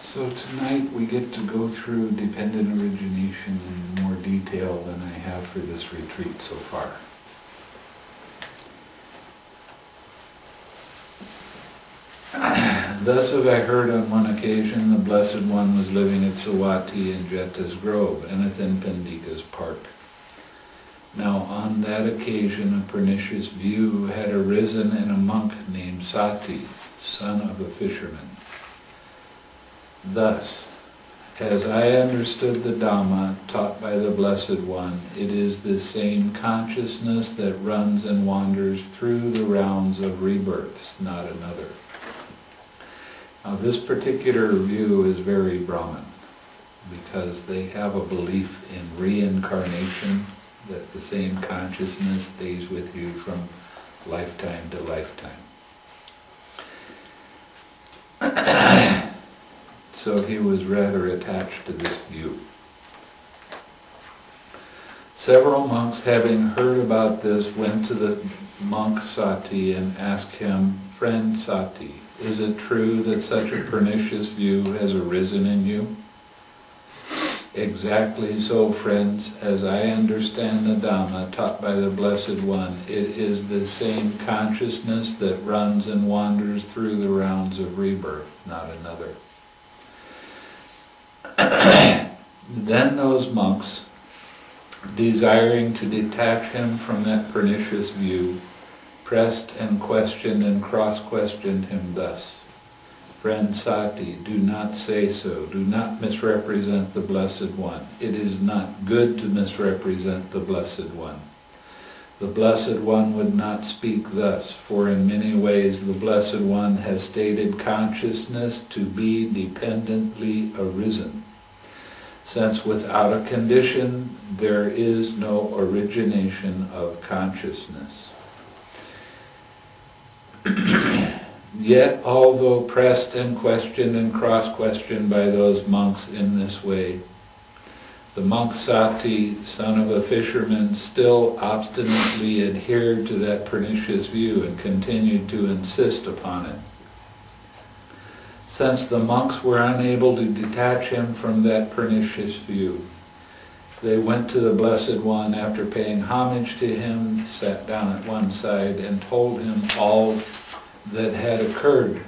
So tonight we get to go through dependent origination in more detail than I have for this retreat so far. Thus have I heard on one occasion the Blessed One was living at Sāti in Jeta's Grove, Anathan Pandika's park. Now on that occasion a pernicious view had arisen in a monk named Sāti, son of a fisherman. Thus, as I understood the Dhamma taught by the Blessed One, it is the same consciousness that runs and wanders through the rounds of rebirths, not another. Now this particular view is very Brahman, because they have a belief in reincarnation, that the same consciousness stays with you from lifetime to lifetime. So he was rather attached to this view. Several monks, having heard about this, went to the monk Sāti and asked him, "Friend Sāti, is it true that such a pernicious view has arisen in you?" "Exactly so, friends. As I understand the Dhamma taught by the Blessed One, it is the same consciousness that runs and wanders through the rounds of rebirth, not another." Then those monks, desiring to detach him from that pernicious view, pressed and questioned and cross-questioned him thus: "Friend Sāti, do not say so. Do not misrepresent the Blessed One. It is not good to misrepresent the Blessed One. The Blessed One would not speak thus, for in many ways the Blessed One has stated consciousness to be dependently arisen, since without a condition there is no origination of consciousness." Yet, although pressed and questioned and cross-questioned by those monks in this way, the monk Sāti, son of a fisherman, still obstinately adhered to that pernicious view and continued to insist upon it. Since the monks were unable to detach him from that pernicious view, they went to the Blessed One after paying homage to him, sat down at one side, and told him all that had occurred,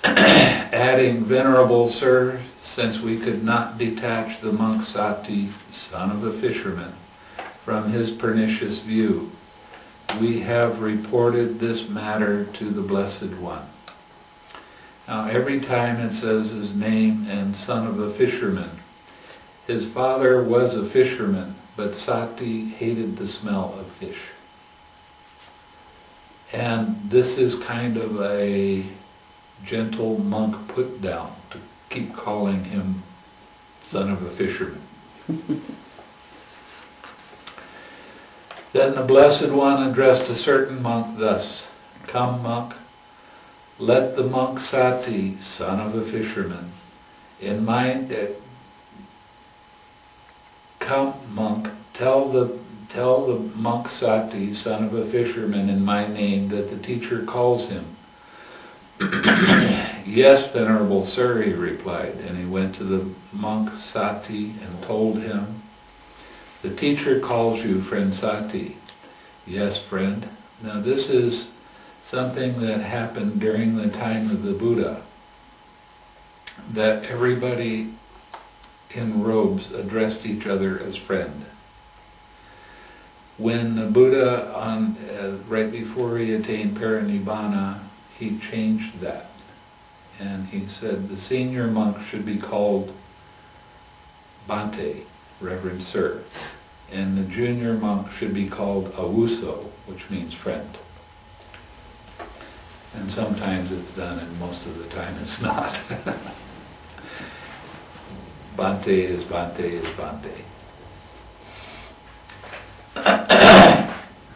adding, "Venerable Sir, since we could not detach the monk Sāti, son of a fisherman, from his pernicious view, we have reported this matter to the Blessed One." Now every time it says his name and son of a fisherman, his father was a fisherman, but Sāti hated the smell of fish. And this is kind of a gentle monk put down to keep calling him son of a fisherman. Then the Blessed One addressed a certain monk thus: "Come, monk, let the monk Sāti, son of a fisherman, come, monk, tell the monk Sāti, son of a fisherman, in my name that the teacher calls him." "Yes, Venerable Sir," he replied, and he went to the monk Sāti and told him, "The teacher calls you, friend Sāti." "Yes, friend." Now this is something that happened during the time of the Buddha, that everybody in robes addressed each other as friend. When the Buddha, right before he attained parinibbana, he changed that. And he said the senior monk should be called Bhante, Reverend Sir, and the junior monk should be called Awuso, which means friend. And sometimes it's done, and most of the time it's not. Bhante is Bhante is Bhante.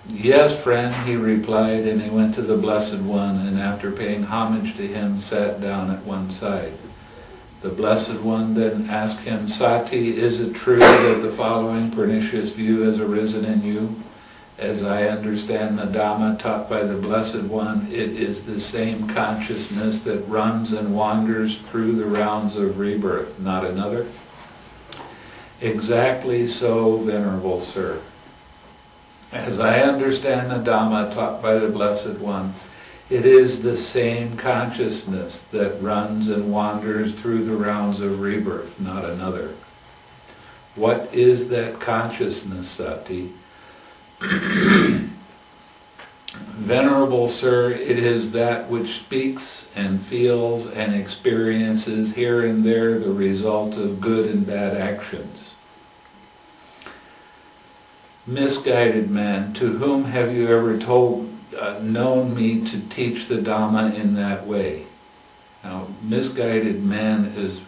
"Yes, friend," he replied, and he went to the Blessed One, and after paying homage to him, sat down at one side. The Blessed One then asked him, "Sāti, is it true that the following pernicious view has arisen in you?" As I understand the Dhamma taught by the Blessed One, it is the same consciousness that runs and wanders through the rounds of rebirth, not another. Exactly so, Venerable Sir. As I understand the Dhamma taught by the Blessed One, it is the same consciousness that runs and wanders through the rounds of rebirth, not another. What is that consciousness, Sāti? Venerable Sir, it is that which speaks and feels and experiences here and there the result of good and bad actions. Misguided man, to whom have you ever known me to teach the Dhamma in that way? Now, misguided man is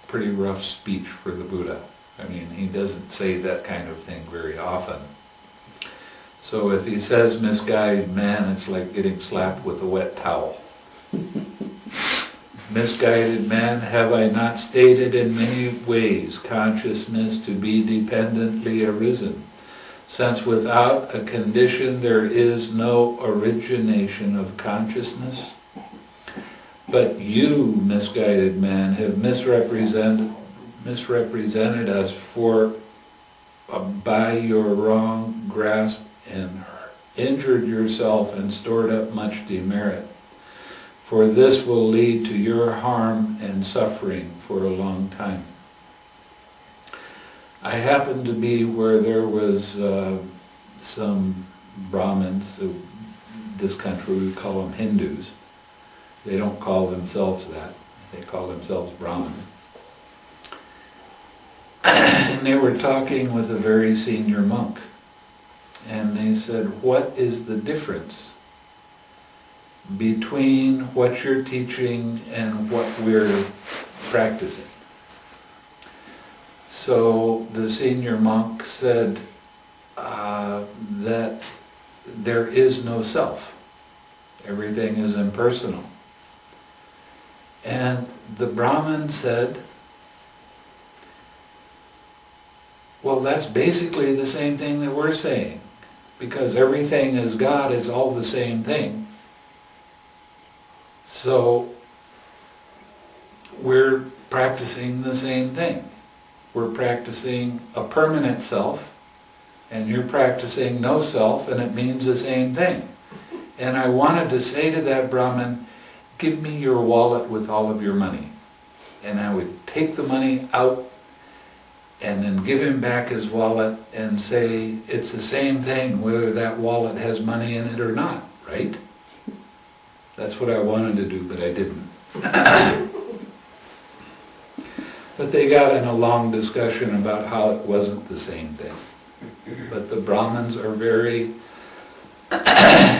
pretty rough speech for the Buddha. I mean, he doesn't say that kind of thing very often. So if he says misguided man, it's like getting slapped with a wet towel. Misguided man, have I not stated in many ways consciousness to be dependently arisen, since without a condition there is no origination of consciousness? But you, misguided man, have misrepresented us by your wrong grasp and injured yourself and stored up much demerit. For this will lead to your harm and suffering for a long time. I happened to be where there was some Brahmins. This country we call them Hindus. They don't call themselves that. They call themselves Brahmin. And they were talking with a very senior monk. And they said, what is the difference between what you're teaching and what we're practicing? So the senior monk said that there is no self. Everything is impersonal. And the Brahmin said, well, that's basically the same thing that we're saying. Because everything is God, it's all the same thing. So we're practicing the same thing. We're practicing a permanent self, and you're practicing no self, and it means the same thing. And I wanted to say to that Brahmin, give me your wallet with all of your money. And I would take the money out and then give him back his wallet and say, it's the same thing whether that wallet has money in it or not, right? That's what I wanted to do, but I didn't. But they got in a long discussion about how it wasn't the same thing. But the Brahmins are very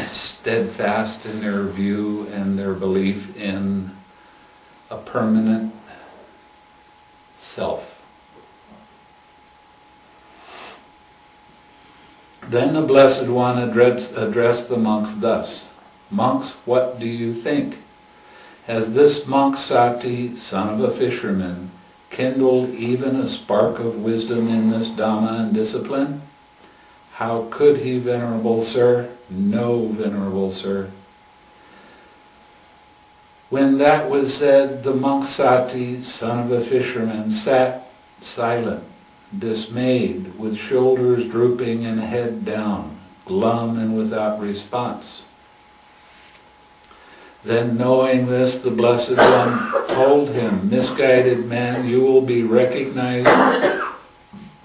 steadfast in their view and their belief in a permanent self. Then the Blessed One addressed the monks thus, monks, what do you think? Has this monk Sāti, son of a fisherman, kindled even a spark of wisdom in this Dhamma and discipline? How could he, Venerable Sir? No, Venerable Sir. When that was said, the monk Sāti, son of a fisherman, sat silent, dismayed, with shoulders drooping and head down, glum and without response. Then knowing this, the Blessed One told him, misguided man, you will be recognized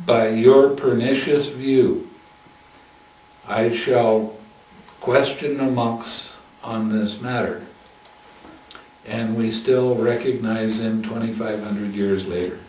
by your pernicious view. I shall question the monks on this matter. And we still recognize him 2,500 years later.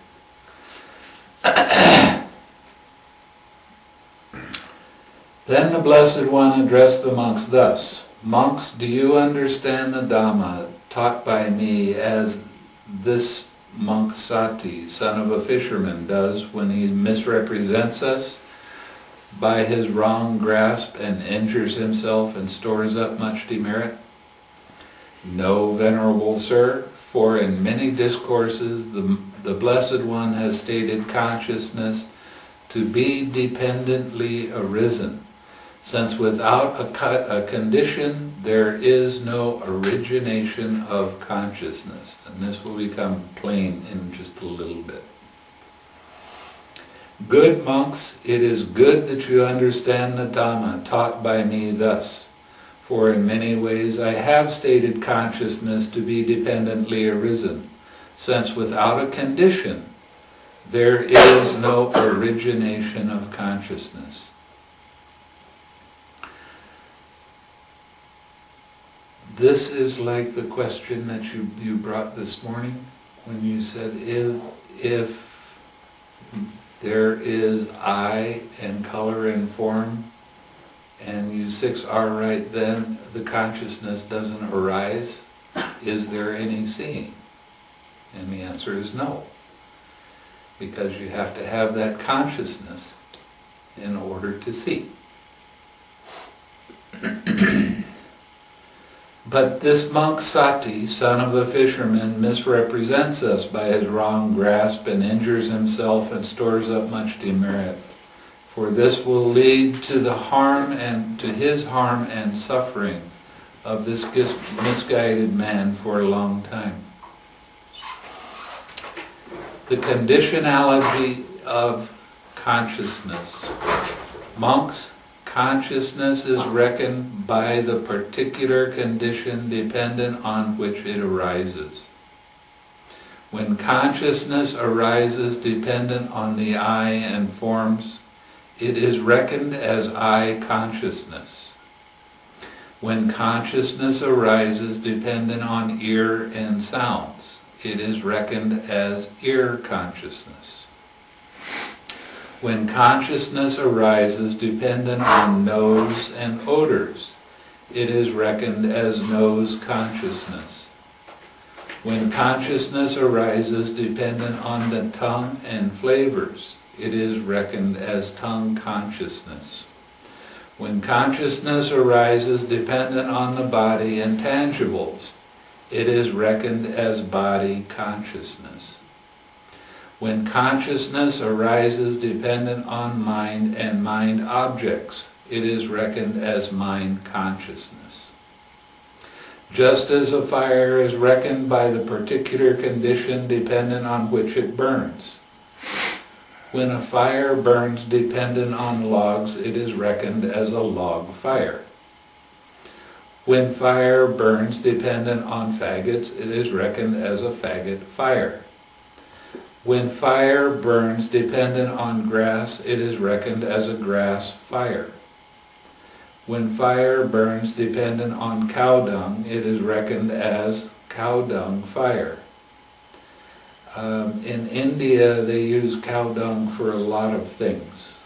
Then the Blessed One addressed the monks thus, monks, do you understand the Dhamma taught by me as this monk Sāti, son of a fisherman, does when he misrepresents us by his wrong grasp and injures himself and stores up much demerit? No, Venerable Sir, for in many discourses the Blessed One has stated consciousness to be dependently arisen, since without a condition there is no origination of consciousness. And this will become plain in just a little bit. Good monks, it is good that you understand the Dhamma taught by me thus, for in many ways I have stated consciousness to be dependently arisen, since without a condition there is no origination of consciousness. This is like the question that you brought this morning when you said, if there is I and color and form, and you 6R right then, the consciousness doesn't arise, is there any seeing? And the answer is no. Because you have to have that consciousness in order to see. But this monk Sāti, son of a fisherman, misrepresents us by his wrong grasp and injures himself and stores up much demerit. For this will lead to the harm and to his harm and suffering of this misguided man for a long time. The conditionality of consciousness. Monks, consciousness is reckoned by the particular condition dependent on which it arises. When consciousness arises dependent on the I and forms, it is reckoned as I consciousness. When consciousness arises dependent on ear and sounds, it is reckoned as ear consciousness. When consciousness arises dependent on nose and odors, it is reckoned as nose consciousness. When consciousness arises dependent on the tongue and flavors, it is reckoned as tongue consciousness. When consciousness arises dependent on the body and tangibles, it is reckoned as body consciousness. When consciousness arises dependent on mind and mind objects, it is reckoned as mind consciousness. Just as a fire is reckoned by the particular condition dependent on which it burns. When a fire burns dependent on logs, it is reckoned as a log fire. When fire burns dependent on faggots, it is reckoned as a faggot fire. When fire burns dependent on grass, it is reckoned as a grass fire. When fire burns dependent on cow dung, it is reckoned as cow dung fire. In India, they use cow dung for a lot of things.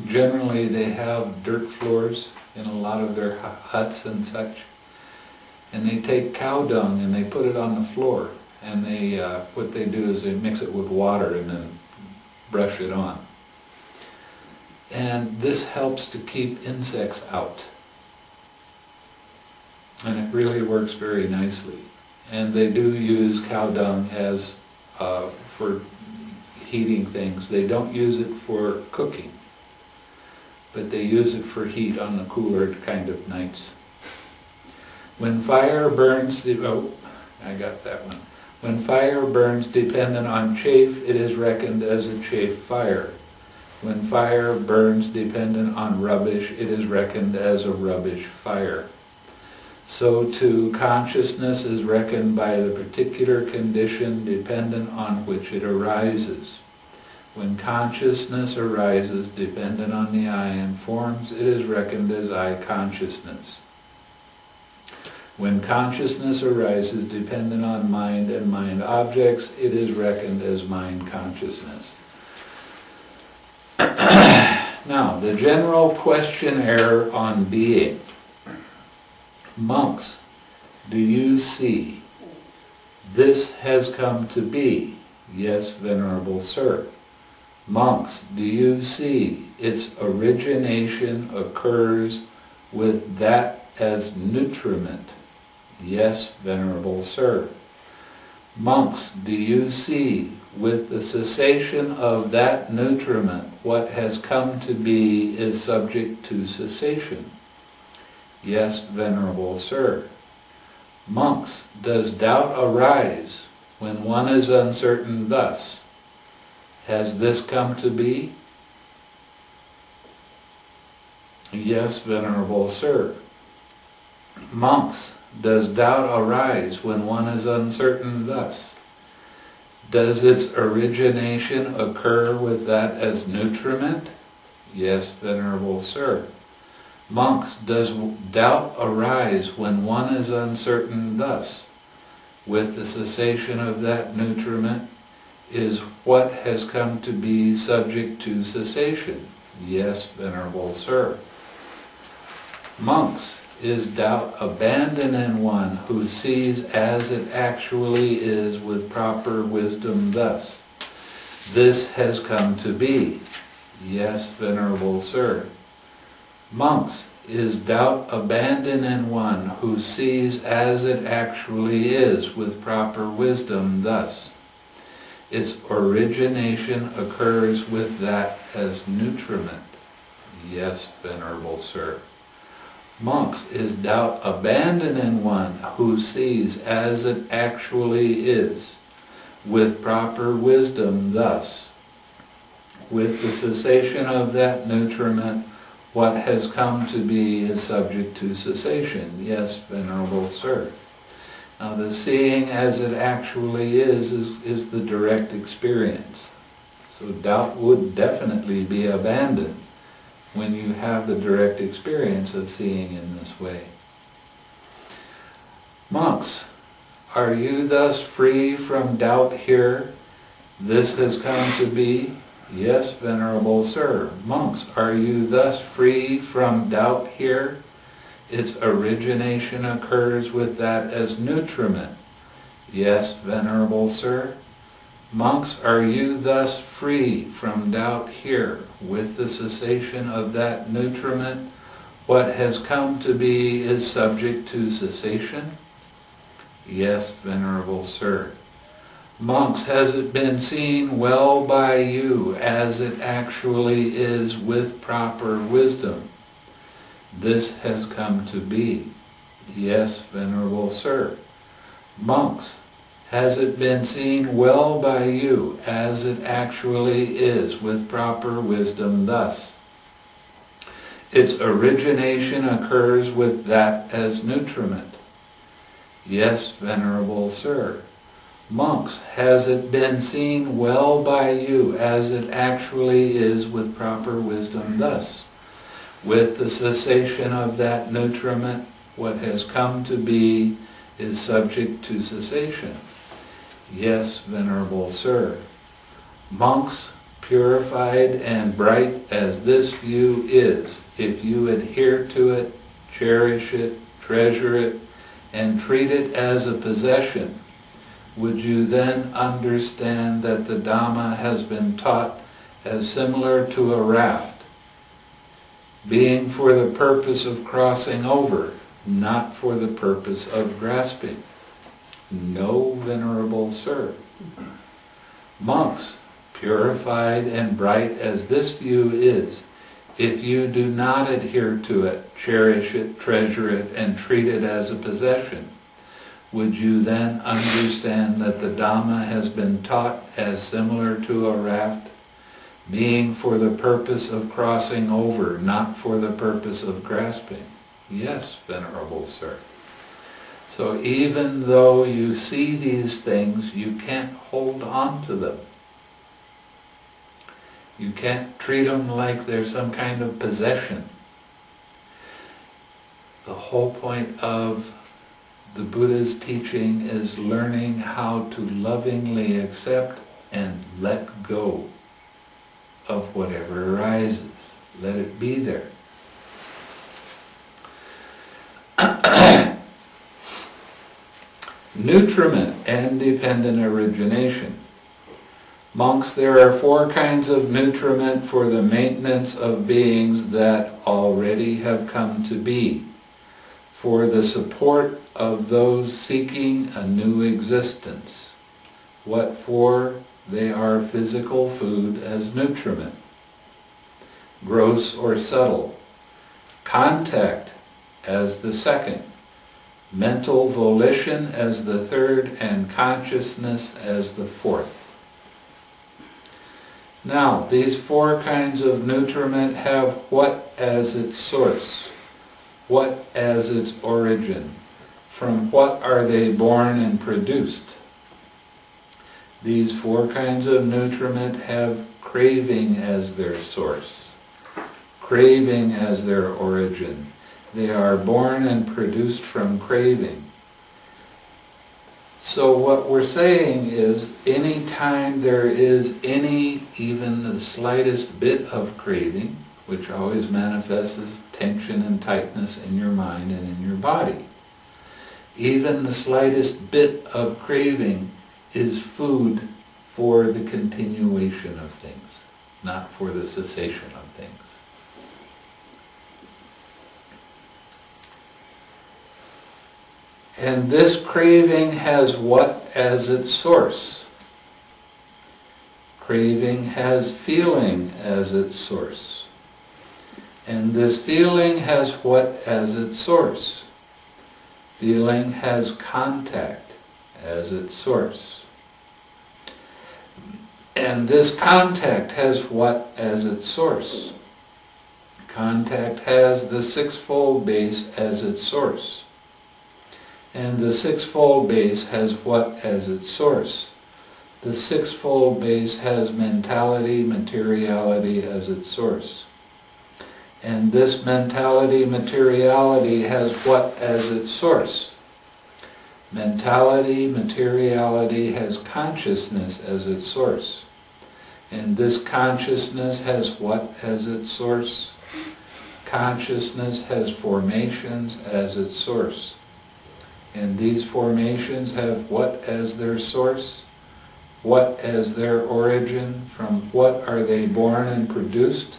Generally they have dirt floors in a lot of their huts and such, and they take cow dung and they put it on the floor, and what they do is they mix it with water and then brush it on. And this helps to keep insects out, and it really works very nicely. And they do use cow dung as for heating things. They don't use it for cooking, but they use it for heat on the cooler kind of nights. When fire burns, When fire burns dependent on chaff, it is reckoned as a chaff fire. When fire burns dependent on rubbish, it is reckoned as a rubbish fire. So too, consciousness is reckoned by the particular condition dependent on which it arises. When consciousness arises dependent on the I and forms, it is reckoned as I consciousness. When consciousness arises dependent on mind and mind objects, it is reckoned as mind consciousness. Now, the general questionnaire on being. Monks, do you see? This has come to be. Yes, Venerable Sir. Monks, do you see its origination occurs with that as nutriment? Yes, Venerable Sir. Monks, do you see, with the cessation of that nutriment, what has come to be is subject to cessation? Yes, Venerable Sir. Monks, does doubt arise when one is uncertain thus? Has this come to be? Yes, Venerable Sir. Monks, does doubt arise when one is uncertain thus? Does its origination occur with that as nutriment? Yes, Venerable Sir. Monks, does doubt arise when one is uncertain thus? With the cessation of that nutriment is what has come to be subject to cessation? Yes, Venerable Sir. Monks, is doubt abandoned in one who sees as it actually is with proper wisdom thus? This has come to be. Yes, Venerable Sir. Monks, is doubt abandoned in one who sees as it actually is with proper wisdom thus? Its origination occurs with that as nutriment? Yes, Venerable Sir. Monks, is doubt abandoned in one who sees as it actually is, with proper wisdom thus? With the cessation of that nutriment, what has come to be is subject to cessation? Yes, Venerable Sir. Now the seeing as it actually is the direct experience. So doubt would definitely be abandoned when you have the direct experience of seeing in this way. Monks, are you thus free from doubt here? This has come to be? Yes, Venerable Sir. Monks, are you thus free from doubt here? Its origination occurs with that as nutriment? Yes, Venerable Sir. Monks, are you thus free from doubt here? With the cessation of that nutriment, what has come to be is subject to cessation? Yes, Venerable Sir. Monks, has it been seen well by you as it actually is with proper wisdom? This has come to be. Yes, Venerable Sir. Monks, has it been seen well by you as it actually is with proper wisdom thus? Its origination occurs with that as nutriment? Yes, Venerable Sir. Monks, has it been seen well by you as it actually is with proper wisdom thus? With the cessation of that nutriment, what has come to be is subject to cessation? Yes, Venerable Sir. Monks, purified and bright as this view is, if you adhere to it, cherish it, treasure it, and treat it as a possession, would you then understand that the Dhamma has been taught as similar to a raft, being for the purpose of crossing over, not for the purpose of grasping? No, Venerable Sir. Monks, purified and bright as this view is, if you do not adhere to it, cherish it, treasure it, and treat it as a possession, would you then understand that the Dhamma has been taught as similar to a raft, being for the purpose of crossing over, not for the purpose of grasping? Yes, Venerable Sir. So even though you see these things, you can't hold on to them. You can't treat them like they're some kind of possession. The whole point of the Buddha's teaching is learning how to lovingly accept and let go of whatever arises. Let it be there. Nutriment and dependent origination. Monks, there are 4 kinds of nutriment for the maintenance of beings that already have come to be, for the support of those seeking a new existence. What for? They are physical food as nutriment. Gross or subtle. Contact as the second. Mental volition as the third, and consciousness as the fourth. Now, these four kinds of nutriment have what as its source? What as its origin? From what are they born and produced? These four kinds of nutriment have craving as their source, craving as their origin. They are born and produced from craving. So what we're saying is, any time there is even the slightest bit of craving, which always manifests as tension and tightness in your mind and in your body, even the slightest bit of craving is food for the continuation of things, not for the cessation of things. And this craving has what as its source? Craving has feeling as its source. And this feeling has what as its source? Feeling has contact as its source. And this contact has what as its source? Contact has the sixfold base as its source. And the sixfold base has what as its source? The sixfold base has mentality, materiality as its source. And this mentality, materiality has what as its source? Mentality, materiality has consciousness as its source. And this consciousness has what as its source? Consciousness has formations as its source. And these formations have what as their source? What as their origin? From what are they born and produced?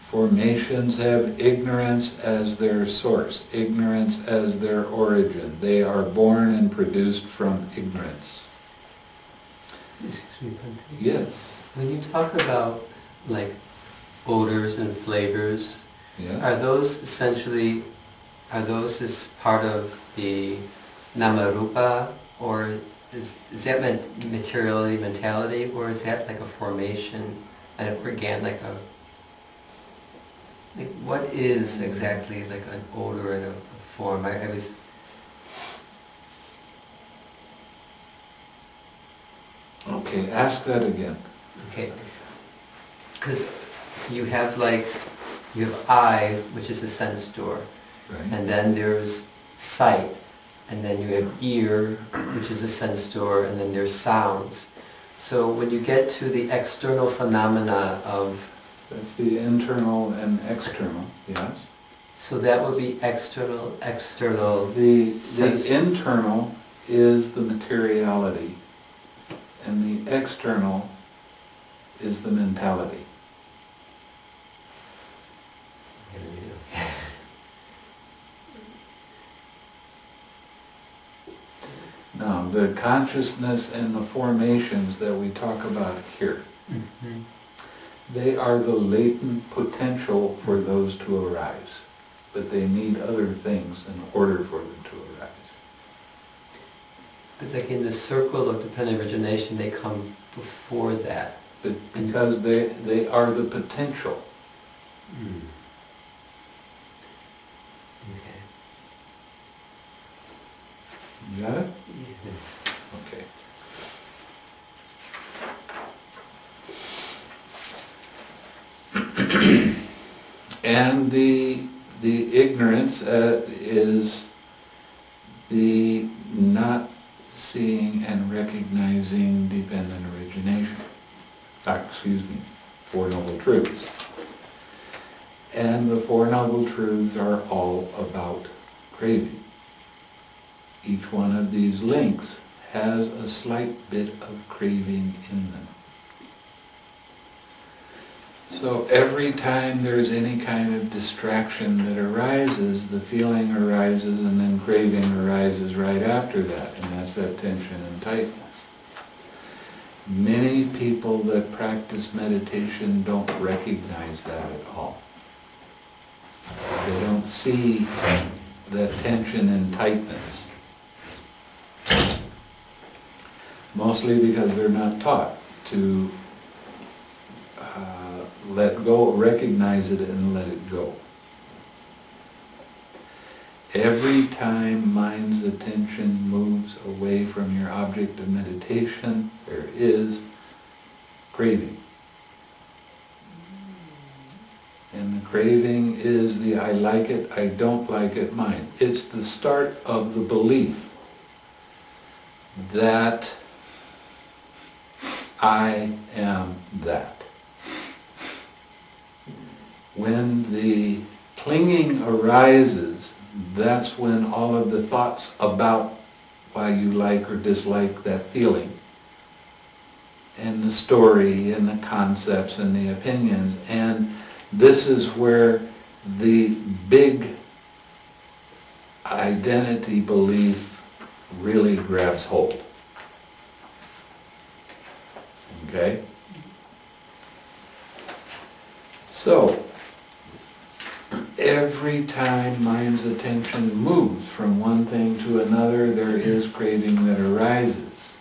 Formations have ignorance as their source, ignorance as their origin. They are born and produced from ignorance. Excuse me, Bhante. Yes. When you talk about like odors and flavors, Yes. are those essentially, are those as part of the namarupa, or is that materiality, mentality, or is that like a formation, an organic, like what is exactly like an odor and a form? I was... Okay, ask that again. Okay, because you have eye, which is a sense door, Right. and then there's sight, and then you have ear, which is a sense door, and then there's sounds. So when you get to the external phenomena of... That's the internal and external, yes. So that would be external. The internal is the materiality, and the external is the mentality. Now, the consciousness and the formations that we talk about here, Mm-hmm. they are the latent potential for those to arise, but they need other things in order for them to arise. But like in the circle of dependent origination, they come before that. But because they are the potential. Mm. Okay. You got it? Yes. Okay. And the ignorance is the not seeing and recognizing dependent origination. Four Noble Truths. And the Four Noble Truths are all about craving. Each one of these links has a slight bit of craving in them. So every time there's any kind of distraction that arises, the feeling arises and then craving arises right after that, and that's that tension and tightness. Many people that practice meditation don't recognize that at all. They don't see that tension and tightness. Mostly because they're not taught to let go, recognize it and let it go. Every time mind's attention moves away from your object of meditation, there is craving. And the craving is the I like it, I don't like it mind. It's the start of the belief that I am that. When the clinging arises, that's when all of the thoughts about why you like or dislike that feeling, and the story, and the concepts, and the opinions, and this is where the big identity belief really grabs hold. Okay? So, every time mind's attention moves from one thing to another, there is craving that arises.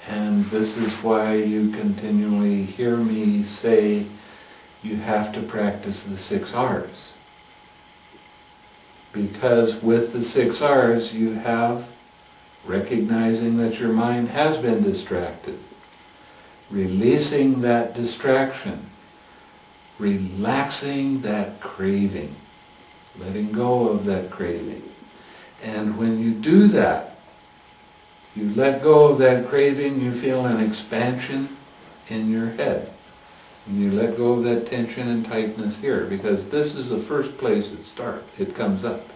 And this is why you continually hear me say you have to practice the 6 R's. Because with the 6 R's you have recognizing that your mind has been distracted, releasing that distraction, relaxing that craving, letting go of that craving. And when you do that, you let go of that craving, you feel an expansion in your head. And you let go of that tension and tightness here, because this is the first place it comes up.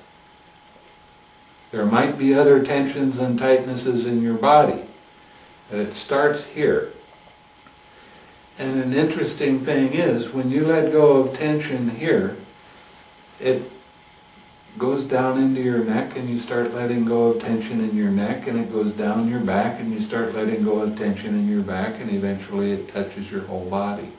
There might be other tensions and tightnesses in your body, but it starts here. And an interesting thing is, when you let go of tension here, it goes down into your neck and you start letting go of tension in your neck, and it goes down your back and you start letting go of tension in your back, and eventually it touches your whole body.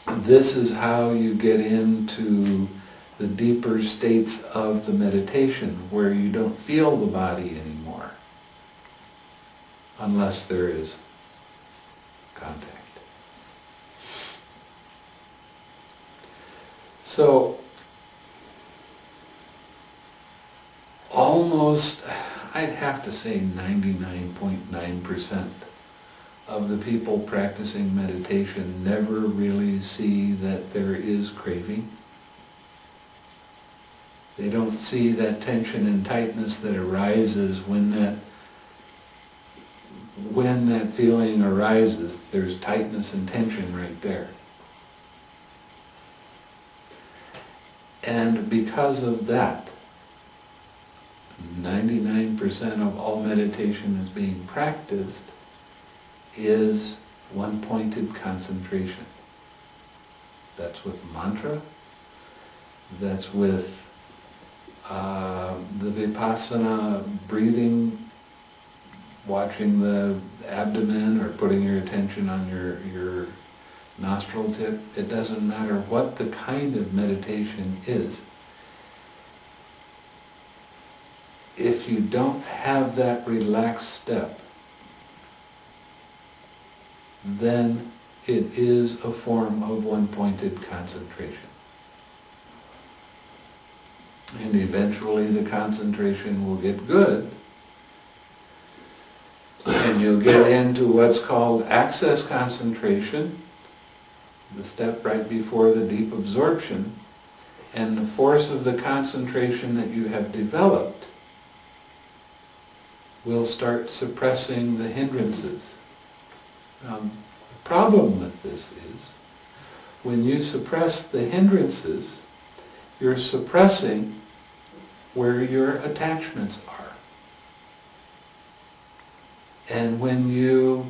This is how you get into the deeper states of the meditation, where you don't feel the body anymore, unless there is contact. So, almost, I'd have to say 99.9% of the people practicing meditation never really see that there is craving. They don't see that tension and tightness that arises when that feeling arises. There's tightness and tension right there. And because of that, 99% of all meditation is being practiced is one-pointed concentration. That's with mantra, that's with the vipassana breathing, watching the abdomen or putting your attention on your nostril tip. It doesn't matter what the kind of meditation is. If you don't have that relaxed step, then it is a form of one-pointed concentration. And eventually the concentration will get good, and you'll get into what's called access concentration, the step right before the deep absorption, and the force of the concentration that you have developed will start suppressing the hindrances. The problem with this is, when you suppress the hindrances, you're suppressing where your attachments are. And when you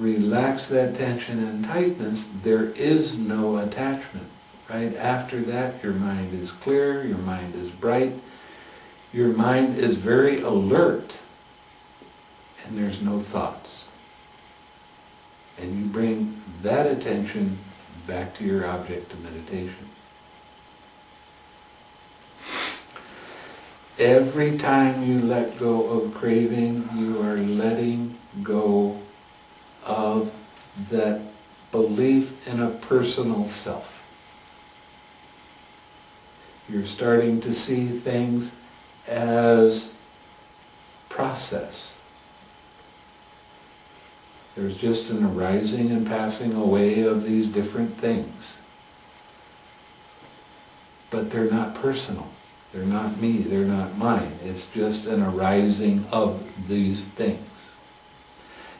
relax that tension and tightness, there is no attachment. Right? After that, your mind is clear, your mind is bright, your mind is very alert, and there's no thoughts. And you bring that attention back to your object of meditation. Every time you let go of craving, you are letting go of that belief in a personal self. You're starting to see things as process. There's just an arising and passing away of these different things. But they're not personal. They're not me. They're not mine. It's just an arising of these things.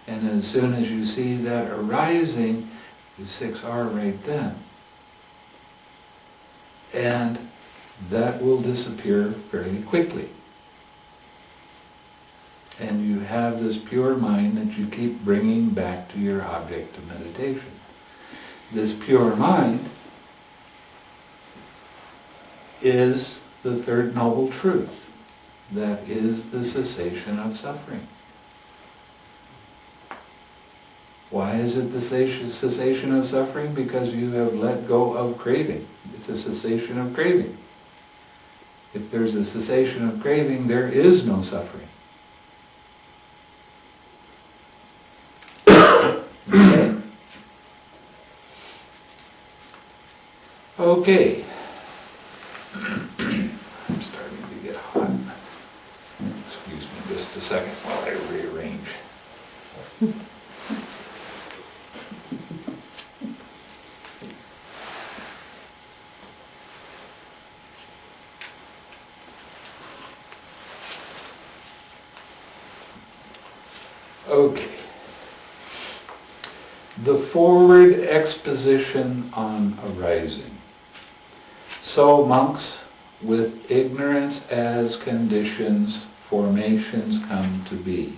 And as soon as you see that arising, you 6R right then. And that will disappear fairly quickly. And you have this pure mind that you keep bringing back to your object of meditation. This pure mind is the third noble truth. That is the cessation of suffering. Why is it the cessation of suffering? Because you have let go of craving. It's a cessation of craving. If there's a cessation of craving, there is no suffering. Okay. Okay. I'm starting to get hot. Excuse me just a second while I rearrange. Okay. The forward exposition on arising. So, monks, with ignorance as conditions, formations come to be.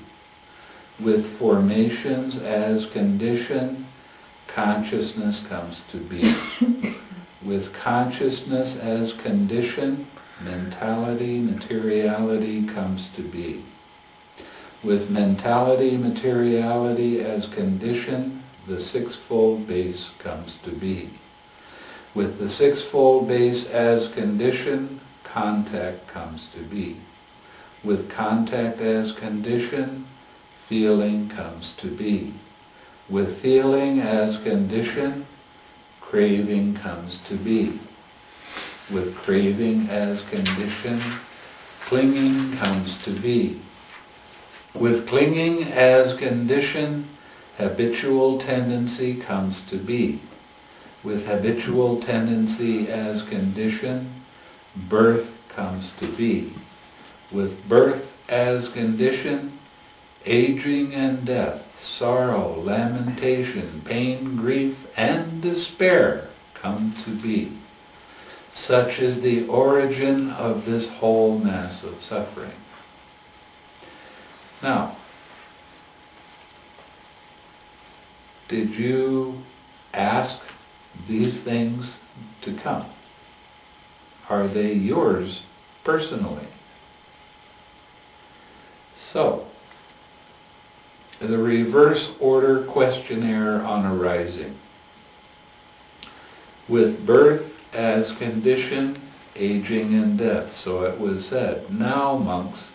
With formations as condition, consciousness comes to be. With consciousness as condition, mentality, materiality comes to be. With mentality, materiality as condition, the sixfold base comes to be. With the sixfold base as condition, contact comes to be. With contact as condition, feeling comes to be. With feeling as condition, craving comes to be. With craving as condition, clinging comes to be. With clinging as condition, habitual tendency comes to be. With habitual tendency as condition, birth comes to be. With birth as condition, aging and death, sorrow, lamentation, pain, grief, and despair come to be. Such is the origin of this whole mass of suffering. Now, did you ask these things to come? Are they yours personally? So, the reverse order questionnaire on arising. With birth as condition, aging and death. So it was said, now monks,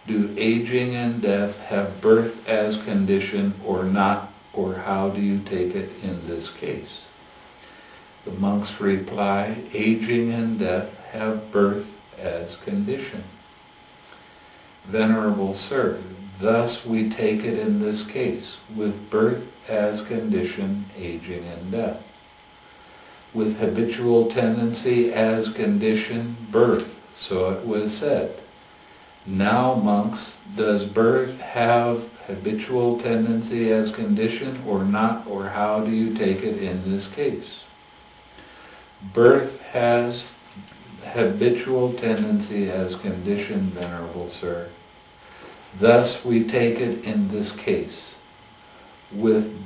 do aging and death have birth as condition or not, or how do you take it in this case? The monks reply, aging and death have birth as condition. Venerable Sir, thus we take it in this case, with birth as condition, aging and death. With habitual tendency as condition, birth. So it was said, now monks, does birth have habitual tendency as condition or not, or how do you take it in this case? Birth has habitual tendency as condition, Venerable Sir. Thus we take it in this case. with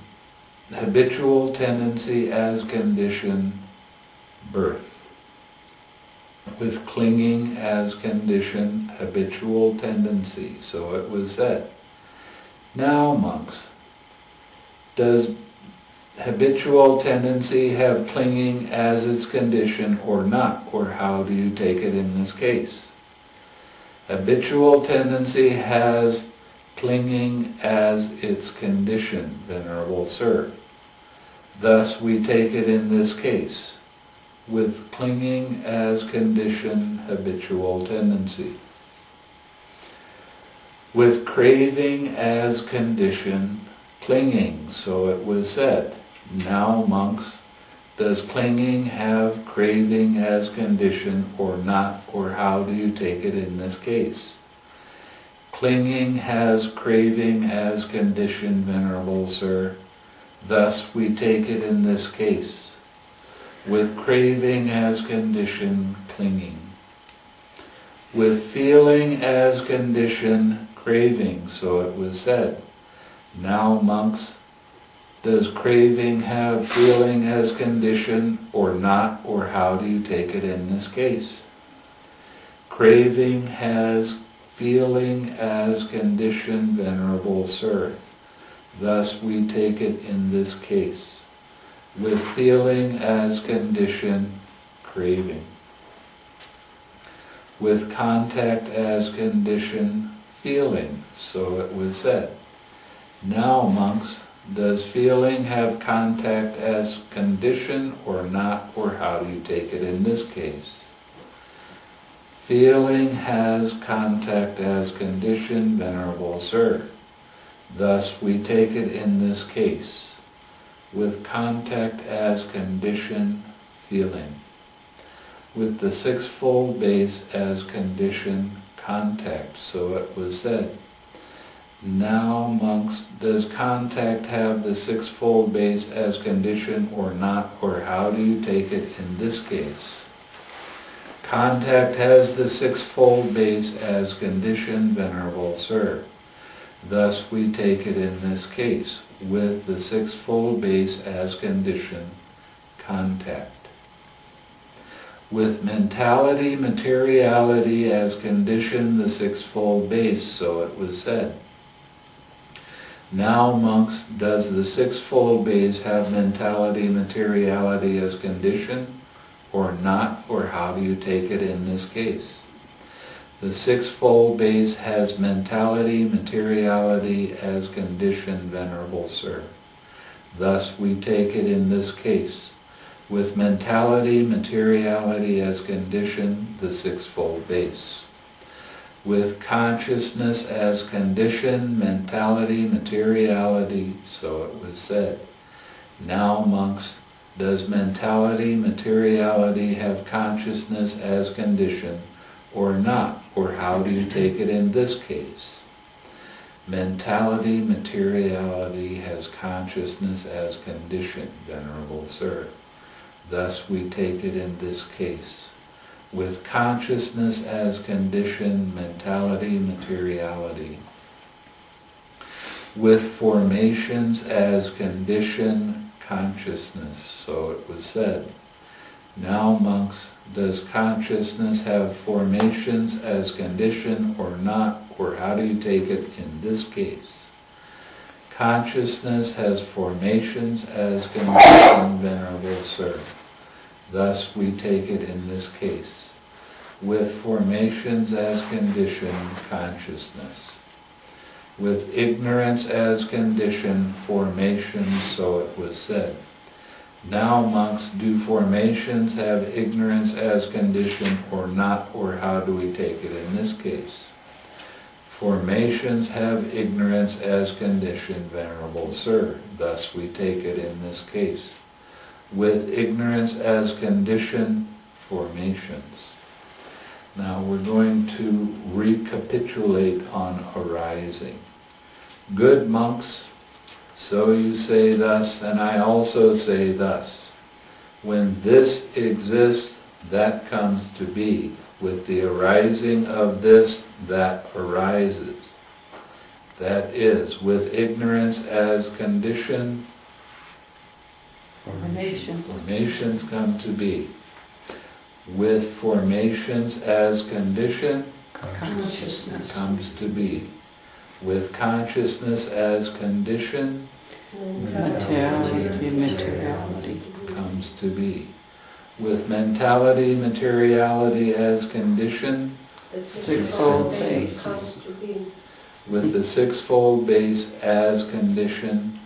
habitual tendency as condition, birth. With clinging as condition, habitual tendency. So it was said. Now, monks, does habitual tendency have clinging as its condition or not? Or how do you take it in this case? Habitual tendency has clinging as its condition, Venerable Sir. Thus we take it in this case, with clinging as condition, habitual tendency. With craving as condition, clinging, so it was said. Now, monks, does clinging have craving as condition or not, or how do you take it in this case? Clinging has craving as condition, Venerable Sir. Thus we take it in this case, with craving as condition, clinging. With feeling as condition, craving, so it was said. Now, monks, does craving have feeling as condition or not, or how do you take it in this case? Craving has feeling as condition, Venerable Sir. Thus we take it in this case, with feeling as condition, craving. With contact as condition, feeling, so it was said. Now, monks, does feeling have contact as condition or not, or how do you take it in this case? Feeling has contact as condition, Venerable Sir. Thus we take it in this case, with contact as condition, feeling. With the sixfold base as condition, contact, so it was said. Now, monks, does contact have the sixfold base as condition or not, or how do you take it in this case? Contact has the sixfold base as condition, Venerable Sir. Thus we take it in this case, with the sixfold base as condition, contact. With mentality, materiality as condition, the sixfold base, so it was said. Now, monks, does the sixfold base have mentality, materiality as condition, or not, or how do you take it in this case? The sixfold base has mentality, materiality as condition, Venerable Sir. Thus we take it in this case, with mentality, materiality as condition, the sixfold base. With consciousness as condition, mentality, materiality, so it was said. Now, monks, does mentality, materiality have consciousness as condition or not, or how do you take it in this case? Mentality, materiality has consciousness as condition, Venerable Sir. Thus we take it in this case, with consciousness as condition, mentality, materiality. With formations as condition, consciousness, so it was said. Now, monks, does consciousness have formations as condition or not, or how do you take it in this case? Consciousness has formations as condition, Venerable Sir. Thus we take it in this case, with formations as condition, consciousness. With ignorance as condition, formations, so it was said. Now, monks, do formations have ignorance as condition or not, or how do we take it in this case? Formations have ignorance as condition, Venerable Sir. Thus we take it in this case, with ignorance as condition, formations. Now we're going to recapitulate on arising. Good monks, so you say thus, and I also say thus. When this exists, that comes to be. With the arising of this, that arises. That is, with ignorance as condition, formations come to be. With formations as condition, Consciousness comes to be. With consciousness as condition, materiality. comes to be. With mentality, materiality as condition, Sixfold base. with the sixfold base as condition,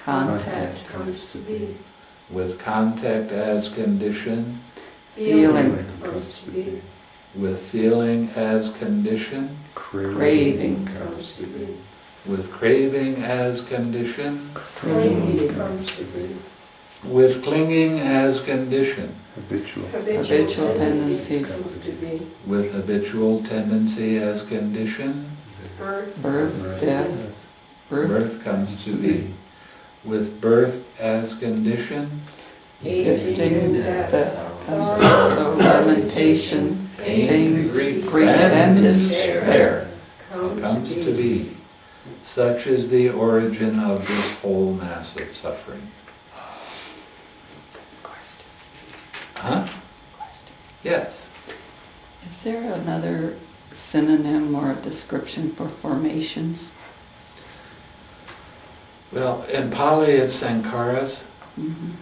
Contact. comes to be. with contact as condition, Feeling. comes to be. with feeling as condition, Craving. comes to be. with craving as condition, Clinging comes to be. with clinging as condition, Habitual tendencies. comes to be. with habitual tendency as condition, Birth, death, birth comes to be. With birth as condition, Aging, death, death, sorrow, lamentation, pain, grief, and despair. comes to be. Such is the origin of this whole mass of suffering. Huh? Yes. Is there another synonym or description for formations? Well, in Pali it's sankharas. Mhm.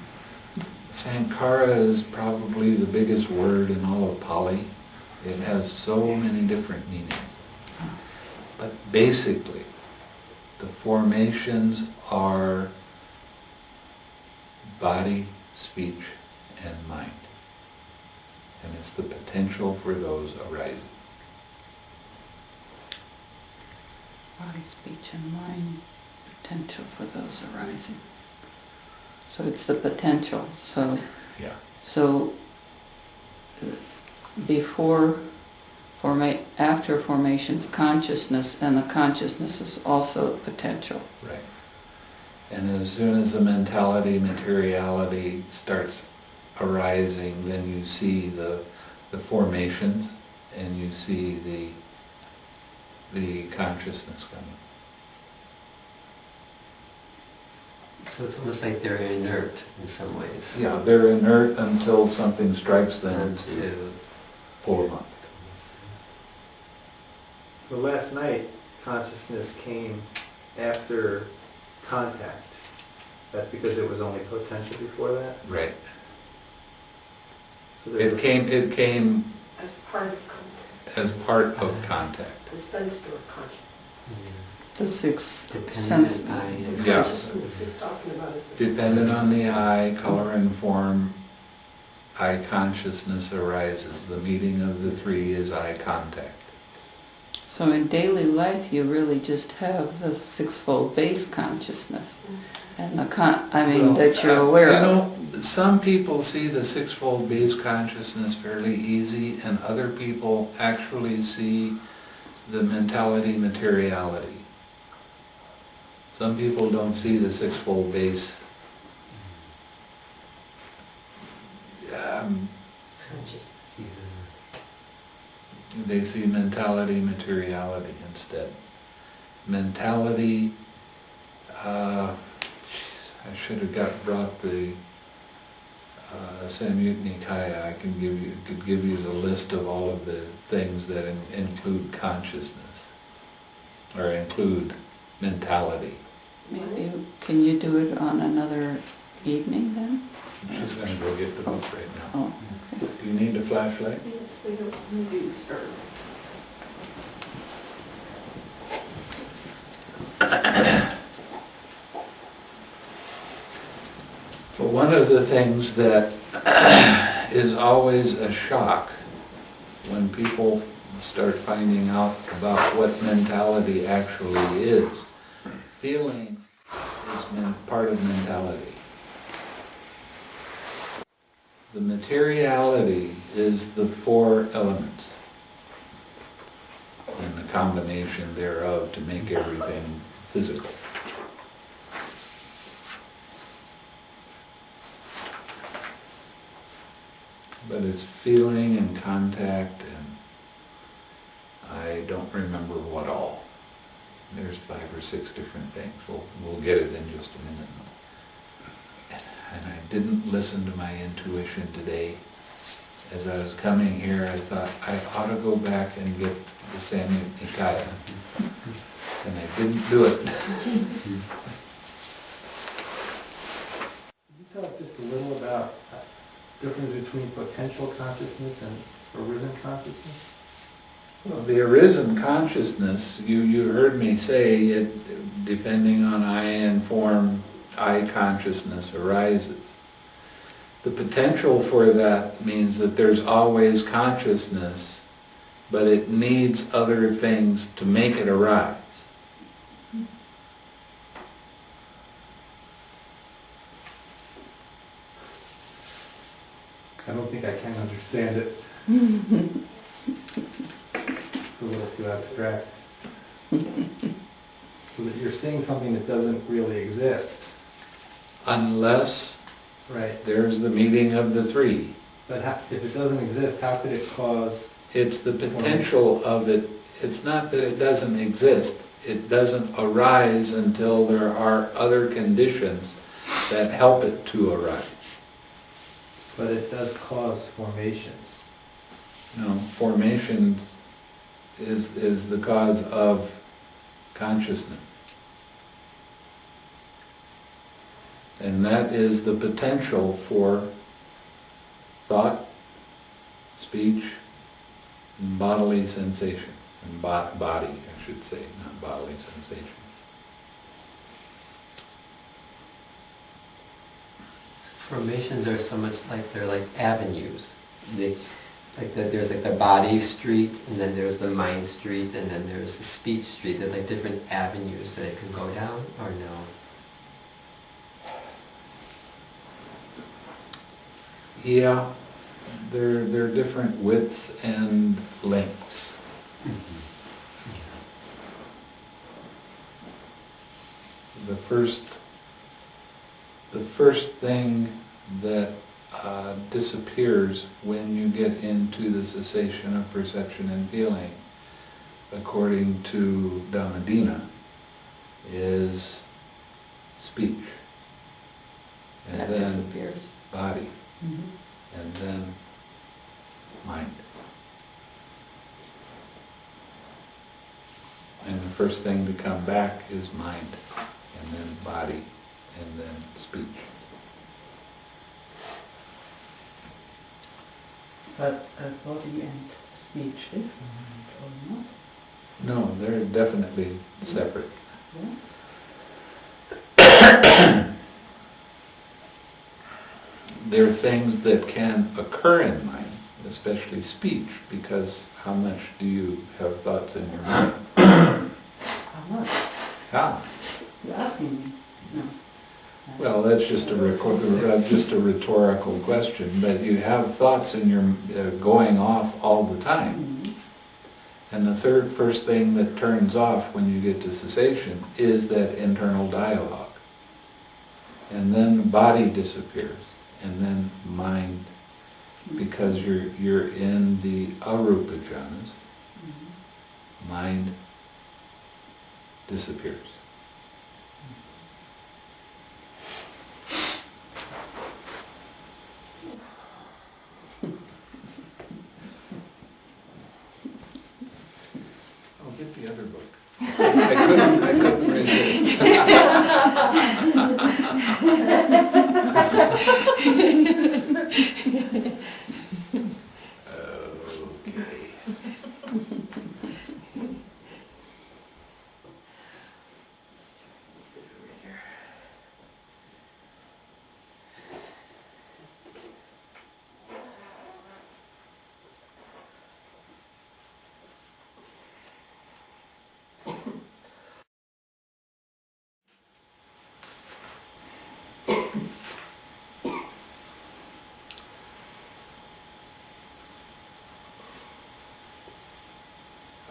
Sankhara is probably the biggest word in all of Pali. It has so many different meanings. But basically, the formations are body, speech, and mind. And it's the potential for those arising. Body, speech, and mind, potential for those arising. So it's the potential. So Yeah. Before after formations, consciousness, and the consciousness is also potential. Right. And as soon as the mentality, materiality starts arising, then you see the formations, and you see the consciousness coming. So it's almost like they're inert in some ways. Yeah, they're inert until something strikes them to To pull them up. Well, last night, consciousness came after contact. That's because it was only potential before that? Right. So there It came As part of contact. as part of contact. The sense door consciousness. The sixth sense. dependent I Yeah. Consciousness he's talking about is the... Dependent on the eye, color and form, eye consciousness arises. The meeting of the three is eye contact. So in daily life, you really just have the sixfold base consciousness, and Well, that you're aware you of. know, some people see the sixfold base consciousness fairly easy, and other people actually see the mentality, materiality. Some people don't see the sixfold base. Consciousness. They see mentality, materiality instead. Mentality, I should have brought the Samyutta Nikaya. I could give you the list of all of the things that include consciousness, or include mentality. Maybe, can you do it on another evening then? She's going to go get the book right now. Oh, okay. Do you need a flashlight? Yes, we don't do start. But one of the things that is always a shock when people start finding out about what mentality actually is, feeling is part of mentality. The materiality is the four elements and the combination thereof to make everything physical. But it's feeling and contact and I don't remember what all. There's 5 or 6 different things. We'll get it in just a minute. And I didn't listen to my intuition today. As I was coming here, I thought I ought to go back and get the Samyutta Nikaya. And I didn't do it. Can you talk just a little about the difference between potential consciousness and arisen consciousness? Well, the arisen consciousness, you heard me say it, depending on I form, I consciousness arises. The potential for that means that there's always consciousness, but it needs other things to make it arise. I don't think I can understand it. It's a little too abstract. So that you're seeing something that doesn't really exist. Unless Right. there's the meeting of the three. But if it doesn't exist, how could it cause... It's the potential of it. It's not that it doesn't exist. It doesn't arise until there are other conditions that help it to arise. But it does cause formations. No, formation is the cause of consciousness. And that is the potential for thought, speech, and bodily sensation. And body, I should say, not bodily sensation. Formations are so much like, they're like avenues. There's like the body street, and then there's the mind street, and then there's the speech street. They're like different avenues that it can go down, or no? Yeah, they're different widths and lengths. The first thing that disappears when you get into the cessation of perception and feeling, according to Dhammadina, is speech. And That then disappears. body. Mhm. And then mind. And the first thing to come back is mind, and then body, and then speech. But body and speech is mind, or not? No, they're definitely separate. Yeah. There are things that can occur in mind, especially speech, because how much do you have thoughts in your mind? How much? How? You're asking me? No. Well, that's just a rhetorical question, but you have thoughts in your going off all the time. Mhm. And the first thing that turns off when you get to cessation is that internal dialogue. And then the body disappears, and then mind, because you're in the arupa jhanas, Mhm. mind disappears. Oh, get the other book. I couldn't resist. Okay.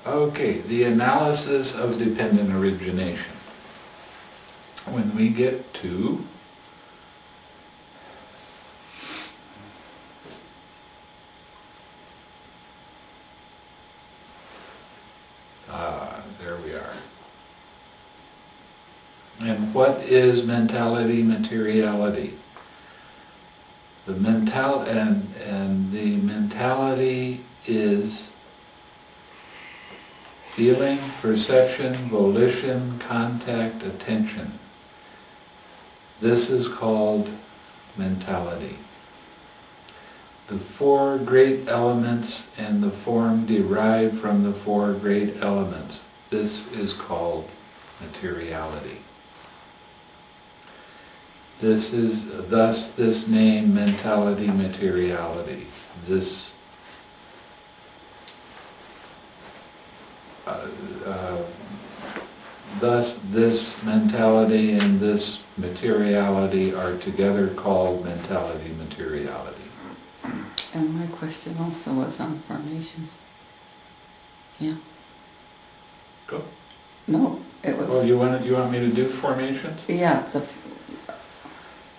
Okay, the analysis of dependent origination. When we get to there we are. And what is mentality materiality? The mentality is feeling, perception, volition, contact, attention. This is called mentality. The four great elements and the form derived from the four great elements. This is called materiality. This is thus this name, mentality materiality. Thus this mentality and this materiality are together called mentality materiality. And my question also was on formations. Yeah. Go. No, it was. Oh, you want me to do formations? Yeah,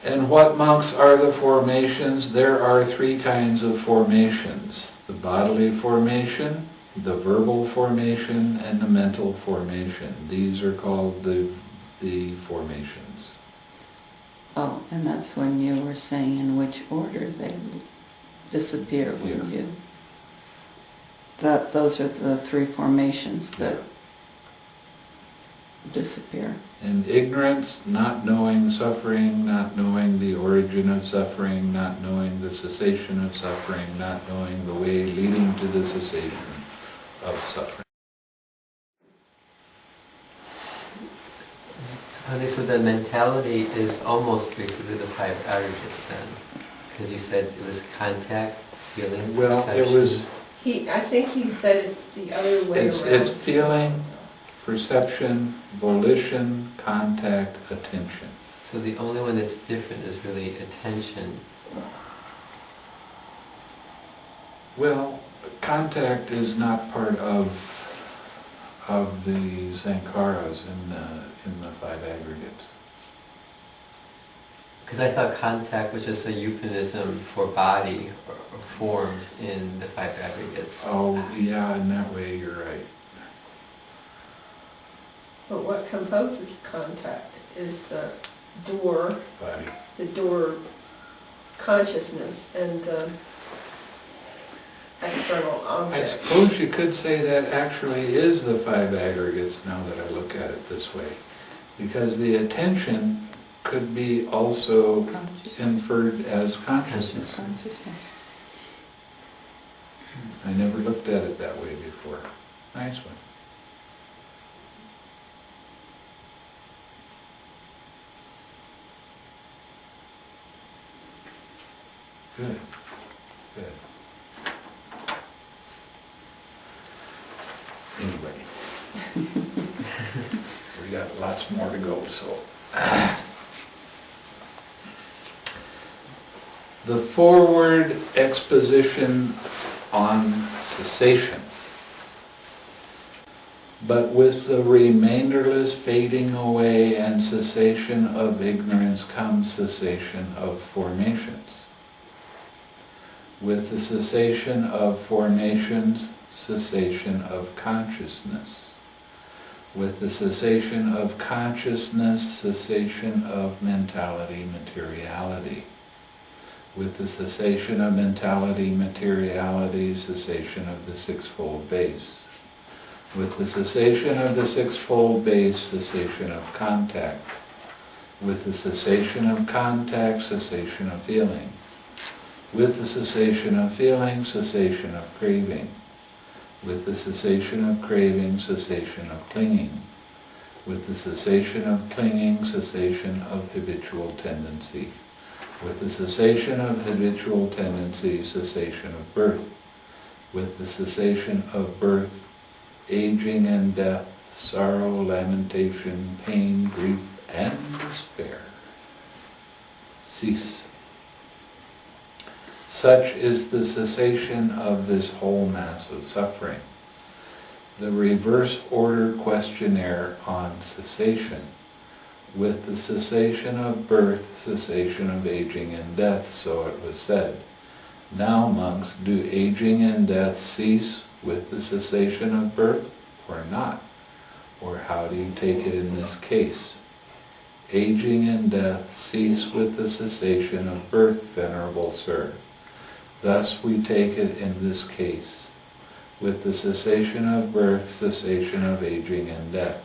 And what, monks, are the formations? There are three kinds of formations. The bodily formation, the verbal formation, and the mental formation. These are called the formations. Oh, and that's when you were saying in which order they disappear when you... Those are the three formations that disappear. And ignorance, not knowing suffering, not knowing the origin of suffering, not knowing the cessation of suffering, not knowing the way leading to the cessation of suffering. So the mentality is almost basically the five aggregates then, because you said it was contact, feeling, Well, perception. it was... I think he said it the other way around. It's feeling, perception, volition, contact, attention. So the only one that's different is really attention. Well, contact is not part of the sankharas in the five aggregates. Because I thought contact was just a euphemism for body or forms in the five aggregates. Oh, yeah, in that way you're right. But what composes contact is the door, Body. the door consciousness and the external I object. suppose you could say that actually is the five aggregates now that I look at it this way. Because the attention could be also inferred as consciousness. Consciousness. I never looked at it that way before. Nice one. Good. Good. Anyway. We got lots more to go, so. The forward exposition on cessation. But with the remainderless fading away and cessation of ignorance comes cessation of formations. With the cessation of formations, cessation of consciousness. With the cessation of consciousness, cessation of mentality, materiality. With the cessation of mentality, materiality, cessation of the sixfold base. With the cessation of the sixfold base, cessation of contact. With the cessation of contact, cessation of feeling. With the cessation of feeling, cessation of craving. With the cessation of craving, cessation of clinging. With the cessation of clinging, cessation of habitual tendency. With the cessation of habitual tendency, cessation of birth. With the cessation of birth, aging and death, sorrow, lamentation, pain, grief, and despair cease. Such is the cessation of this whole mass of suffering. The reverse order questionnaire on cessation. With the cessation of birth, cessation of aging and death, so it was said. Now, monks, do aging and death cease with the cessation of birth or not? Or how do you take it in this case? aging and death cease with the cessation of birth, Venerable Sir. Thus we take it in this case. With the cessation of birth, cessation of aging and death.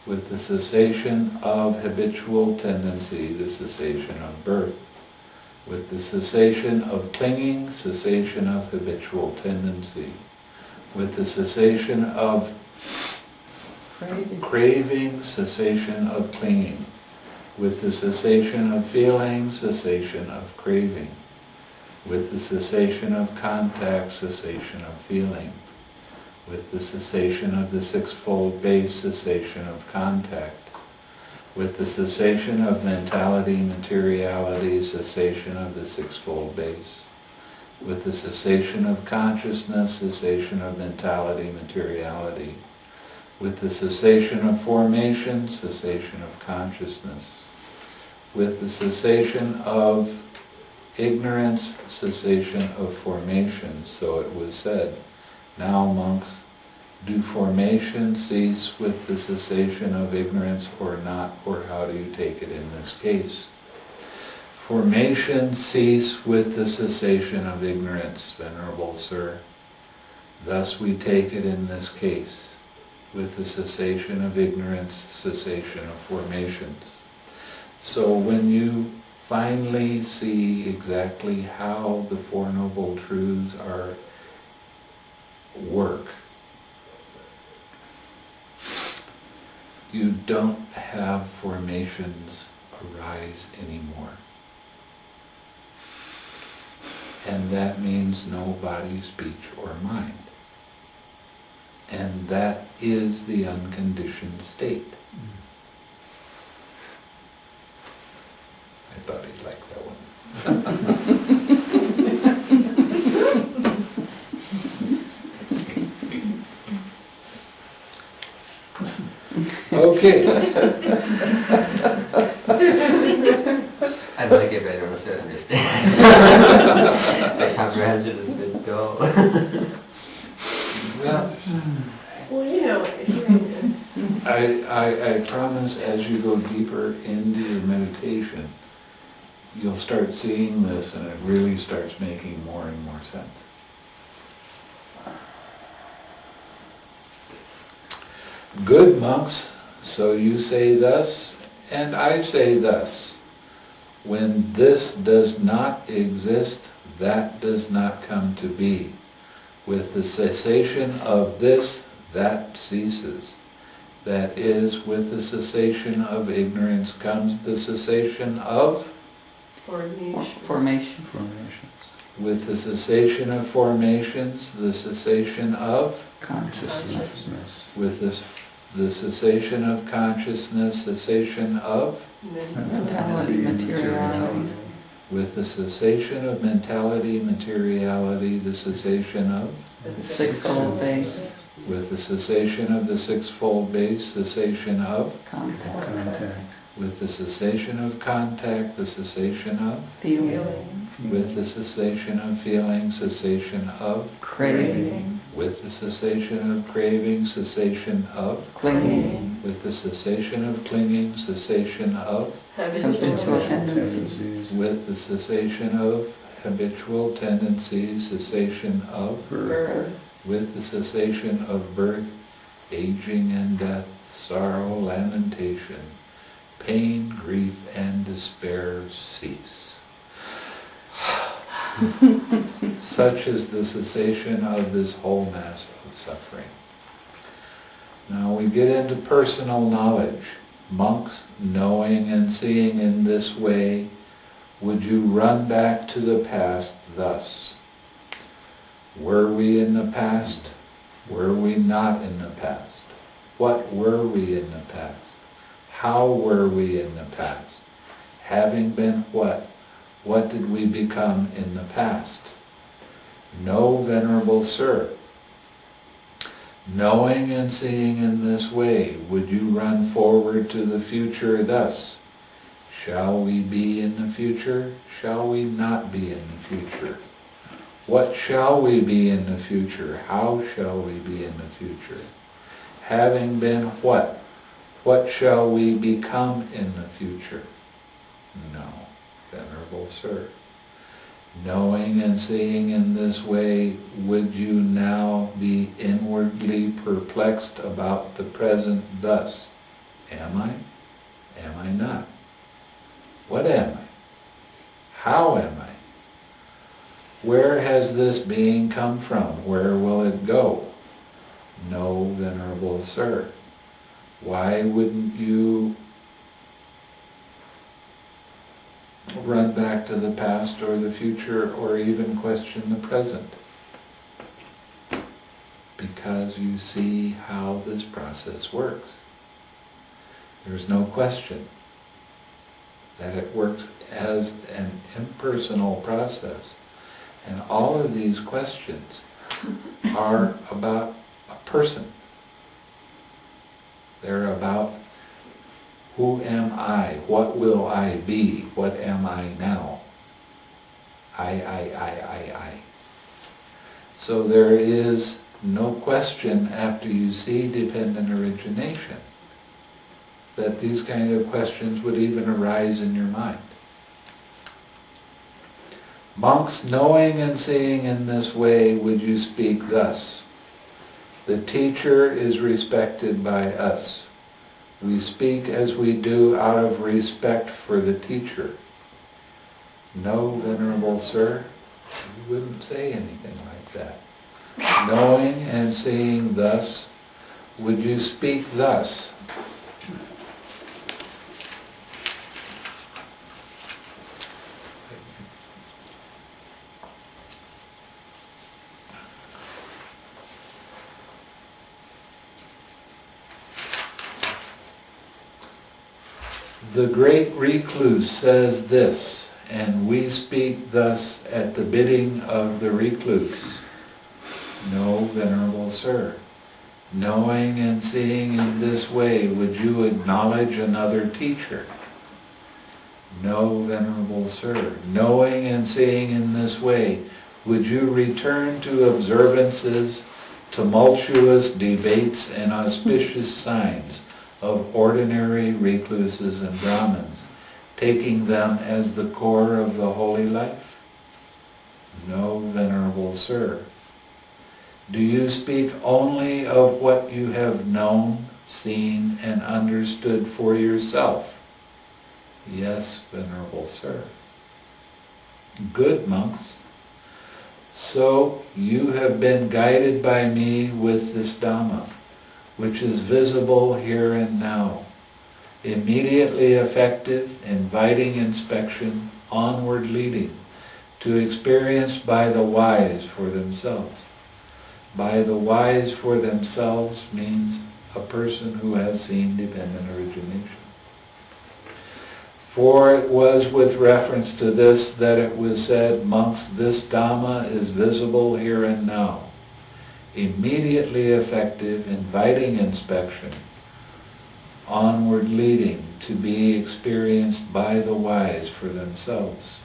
With the cessation of habitual tendency, the cessation of birth. With the cessation of clinging, cessation of habitual tendency. With the cessation of craving, cessation of clinging. With the cessation of feeling, cessation of craving. With the cessation of contact, cessation of feeling. With the cessation of the sixfold base, cessation of contact. With the cessation of mentality, materiality, cessation of the sixfold base. With the cessation of consciousness, cessation of mentality, materiality. With the cessation of formation, cessation of consciousness. With the cessation of ignorance, cessation of formation. So it was said, now monks, do formation cease with the cessation of ignorance or not, or how do you take it in this case? Formation cease with the cessation of ignorance, Venerable Sir. Thus we take it in this case, with the cessation of ignorance, cessation of formations. So when you finally see exactly how the Four Noble Truths work, you don't have formations arise anymore. And that means no body, speech, or mind. And that is the unconditioned state. I thought he'd like that one. Okay. I like it, but I don't necessarily understand. My comprehension is a bit dull. Well, Well, you know, if you're I promise as you go deeper into your meditation, you'll start seeing this and it really starts making more and more sense. Good monks, so you say thus, and I say thus. When this does not exist, that does not come to be. With the cessation of this, that ceases. That is, with the cessation of ignorance comes the cessation of? Formation. With the cessation of formations, the cessation of? Consciousness. With the cessation of consciousness, cessation of? Mentality, materiality. With the cessation of mentality, materiality, the cessation of? The sixfold base. With the cessation of the sixfold base, cessation of? Contact. With the cessation of contact, the cessation of? Feeling. With the cessation of feeling, cessation of? Craving. With the cessation of craving, cessation of? Clinging. With the cessation of clinging, cessation of? Habitual tendencies. With the cessation of habitual tendencies, cessation of? Birth. With the cessation of birth, aging and death, sorrow, lamentation, pain, grief, and despair cease. Such is the cessation of this whole mass of suffering. Now we get into personal knowledge. Monks, knowing and seeing in this way, would you run back to the past thus? Were we in the past? Were we not in the past? What were we in the past? How were we in the past? Having been what? What did we become in the past? Know, Venerable Sir. Knowing and seeing in this way, would you run forward to the future thus? Shall we be in the future? Shall we not be in the future? What shall we be in the future? How shall we be in the future? Having been what? What shall we become in the future? No, Venerable Sir. Knowing and seeing in this way, would you now be inwardly perplexed about the present thus? Am I? Am I not? What am I? How am I? Where has this being come from? Where will it go? No, Venerable Sir. Why wouldn't you run back to the past or the future or even question the present? Because you see how this process works. There's no question that it works as an impersonal process. And all of these questions are about a person. They're about who am I? What will I be? What am I now? I. So there is no question after you see dependent origination that these kind of questions would even arise in your mind. Monks, knowing and seeing in this way, would you speak thus? The teacher is respected by us. We speak as we do out of respect for the teacher. No, Venerable Sir, you wouldn't say anything like that. Knowing and seeing thus, would you speak thus? The great recluse says this, and we speak thus at the bidding of the recluse. No, Venerable Sir. Knowing and seeing in this way, would you acknowledge another teacher? No, Venerable Sir. Knowing and seeing in this way, would you return to observances, tumultuous debates, and auspicious signs of ordinary recluses and Brahmins, taking them as the core of the holy life? No, Venerable Sir. Do you speak only of what you have known, seen, and understood for yourself? Yes, Venerable Sir. Good, monks. So you have been guided by me with this Dhamma, which is visible here and now, immediately effective, inviting inspection, onward leading, to experience by the wise for themselves. By the wise for themselves means a person who has seen dependent origination. For it was with reference to this that it was said, monks, this Dhamma is visible here and now, immediately effective, inviting inspection, onward leading, to be experienced by the wise for themselves.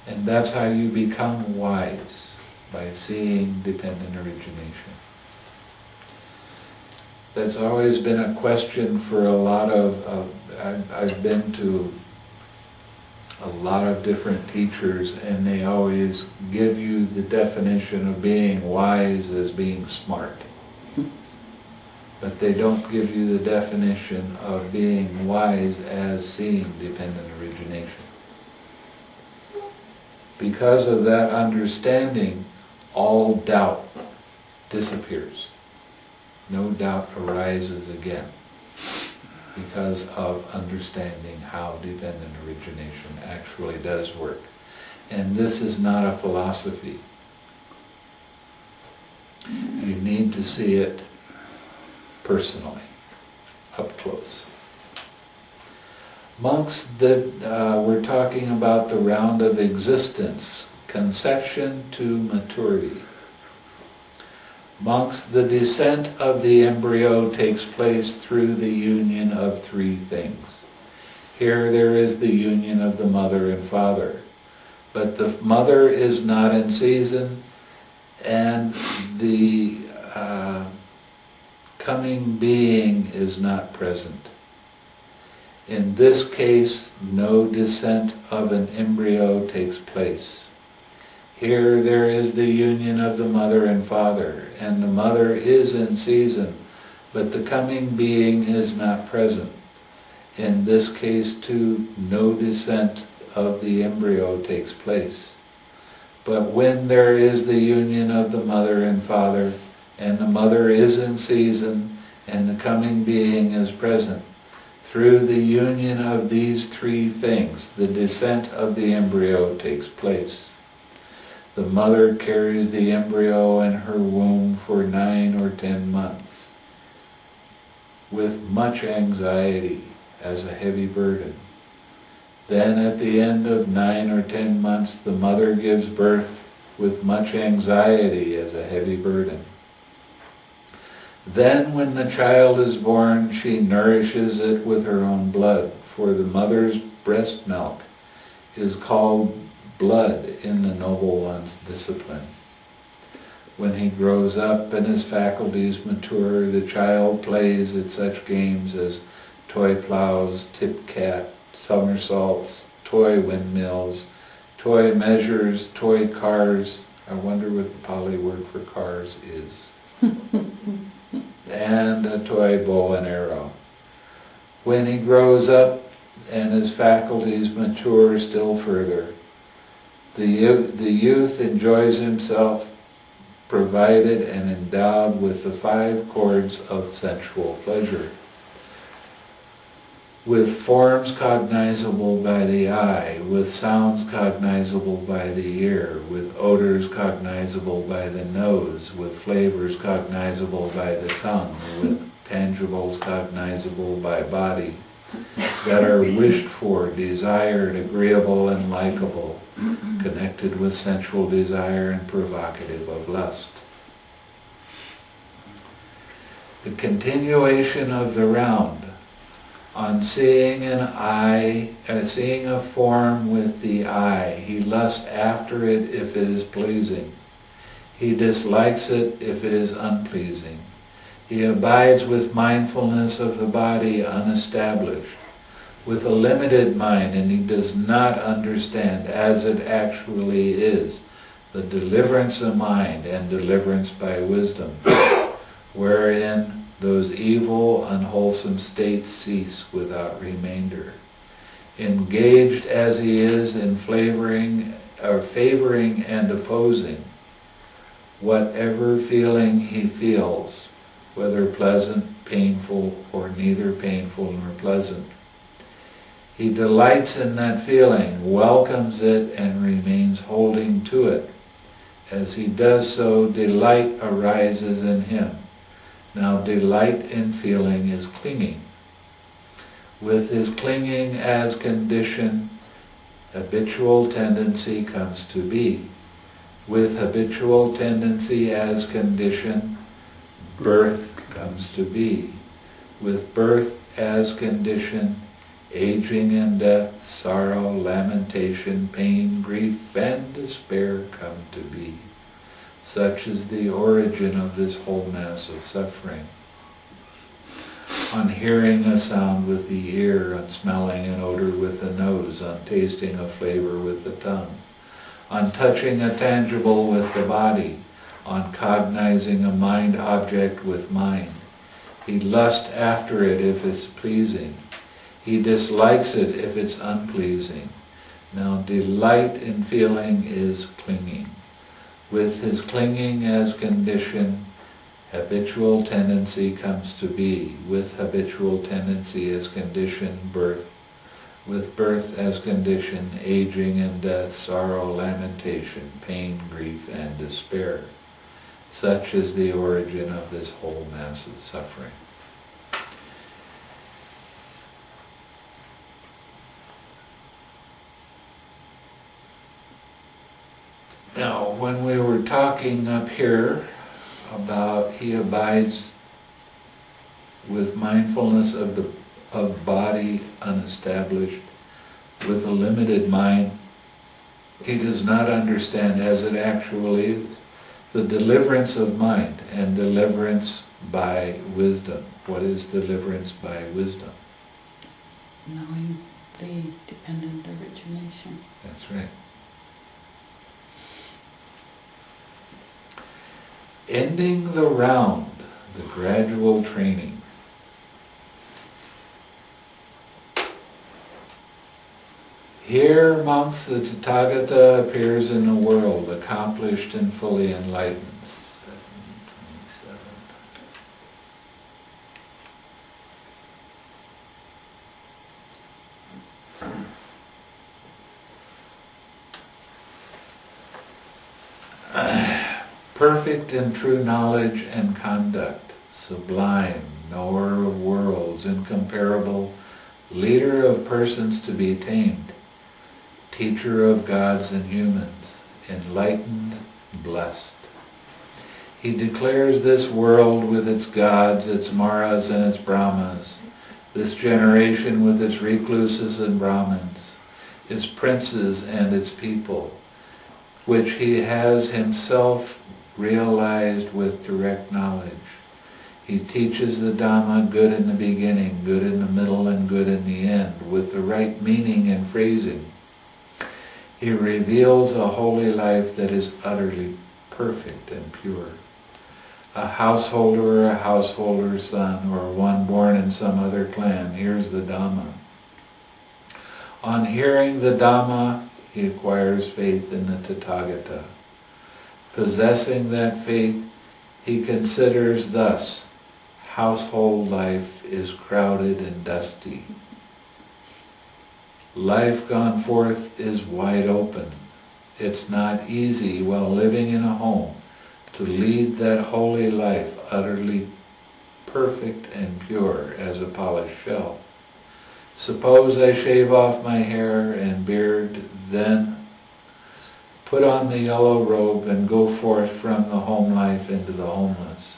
And that's how you become wise, by seeing dependent origination. That's always been a question for a lot of I've been to a lot of different teachers, and they always give you the definition of being wise as being smart. But they don't give you the definition of being wise as seeing dependent origination. Because of that understanding, all doubt disappears. No doubt arises again, because of understanding how dependent origination actually does work. And this is not a philosophy. You need to see it personally, up close. Monks, we're talking about the round of existence, conception to maturity. Monks, the descent of the embryo takes place through the union of three things. Here there is the union of the mother and father. But the mother is not in season, and the coming coming being is not present. In this case, no descent of an embryo takes place. Here there is the union of the mother and father, and the mother is in season, but the coming being is not present. In this case too, no descent of the embryo takes place. But when there is the union of the mother and father, and the mother is in season, and the coming being is present, through the union of these three things, the descent of the embryo takes place. The mother carries the embryo in her womb for 9 or 10 months, with much anxiety as a heavy burden. Then at the end of 9 or 10 months, the mother gives birth with much anxiety as a heavy burden. Then when the child is born, she nourishes it with her own blood, for the mother's breast milk is called blood in the Noble One's discipline. When he grows up and his faculties mature, the child plays at such games as toy plows, tip cat, somersaults, toy windmills, toy measures, toy cars. I wonder what the Pali word for cars is. And a toy bow and arrow. When he grows up and his faculties mature still further, the youth enjoys himself provided and endowed with the 5 chords of sensual pleasure, with forms cognizable by the eye, with sounds cognizable by the ear, with odors cognizable by the nose, with flavors cognizable by the tongue, with tangibles cognizable by body, that are wished for, desired, agreeable, and likable, connected with sensual desire and provocative of lust. The continuation of the round. On seeing seeing a form with the eye, he lusts after it if it is pleasing. He dislikes it if it is unpleasing. He abides with mindfulness of the body unestablished, with a limited mind, and he does not understand as it actually is the deliverance of mind and deliverance by wisdom, wherein those evil, unwholesome states cease without remainder. Engaged as he is in favoring and opposing whatever feeling he feels, whether pleasant, painful, or neither painful nor pleasant. He delights in that feeling, welcomes it, and remains holding to it. As he does so, delight arises in him. Now delight in feeling is clinging. With his clinging as condition, habitual tendency comes to be. With habitual tendency as condition, birth comes to be. With birth as condition, aging and death, sorrow, lamentation, pain, grief, and despair come to be. Such is the origin of this whole mass of suffering. On hearing a sound with the ear, on smelling an odor with the nose, on tasting a flavor with the tongue, on touching a tangible with the body, on cognizing a mind object with mind. He lusts after it if it's pleasing. He dislikes it if it's unpleasing. Now delight in feeling is clinging. With his clinging as condition, habitual tendency comes to be. With habitual tendency as condition, birth. With birth as condition, aging and death, sorrow, lamentation, pain, grief, and despair. Such is the origin of this whole mass of suffering. Now, when we were talking up here about he abides with mindfulness of body unestablished, with a limited mind, he does not understand as it actually is. the deliverance of mind and deliverance by wisdom. What is deliverance by wisdom? Knowing the dependent origination. That's right. Ending the round, the gradual training. Here, monks, the Tathagata appears in the world, accomplished and fully enlightened. 727. Perfect in true knowledge and conduct, sublime, knower of worlds, incomparable, leader of persons to be tamed, teacher of gods and humans, enlightened, blessed. He declares this world with its gods, its maras and its brahmas, this generation with its recluses and brahmins, its princes and its people, which he has himself realized with direct knowledge. He teaches the Dhamma good in the beginning, good in the middle, and good in the end, with the right meaning and phrasing. He reveals a holy life that is utterly perfect and pure. A householder or a householder's son, or one born in some other clan, hears the Dhamma. On hearing the Dhamma, he acquires faith in the Tathagata. Possessing that faith, he considers thus, household life is crowded and dusty. Life gone forth is wide open. It's not easy while living in a home to lead that holy life utterly perfect and pure as a polished shell. Suppose I shave off my hair and beard, then put on the yellow robe and go forth from the home life into the homeless.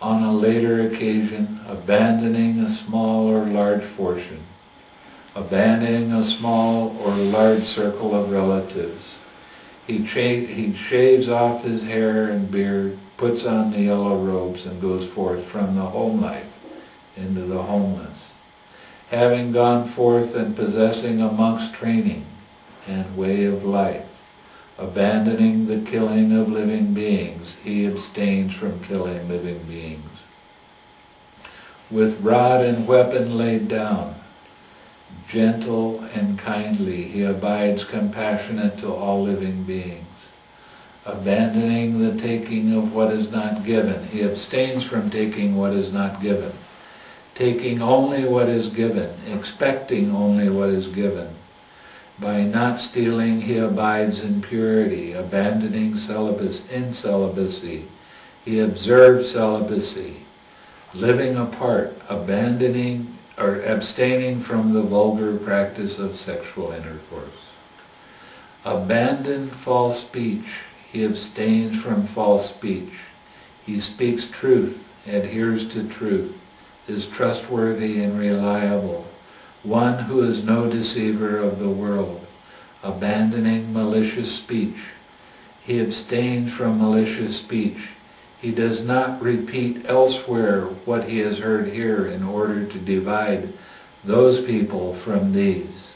On a later occasion, abandoning a small or large fortune, abandoning a small or large circle of relatives, he shaves off his hair and beard, puts on the yellow robes, and goes forth from the home life into the homeless. Having gone forth and possessing a monk's training and way of life, abandoning the killing of living beings, he abstains from killing living beings. With rod and weapon laid down, gentle and kindly, he abides compassionate to all living beings. Abandoning the taking of what is not given, he abstains from taking what is not given. Taking only what is given, expecting only what is given. By not stealing, he abides in purity, abandoning celibacy. He observes celibacy, living apart, abandoning or abstaining from the vulgar practice of sexual intercourse. Abandon false speech. He abstains from false speech. He speaks truth, adheres to truth, is trustworthy and reliable, one who is no deceiver of the world, abandoning malicious speech. He abstains from malicious speech. He does not repeat elsewhere what he has heard here in order to divide those people from these,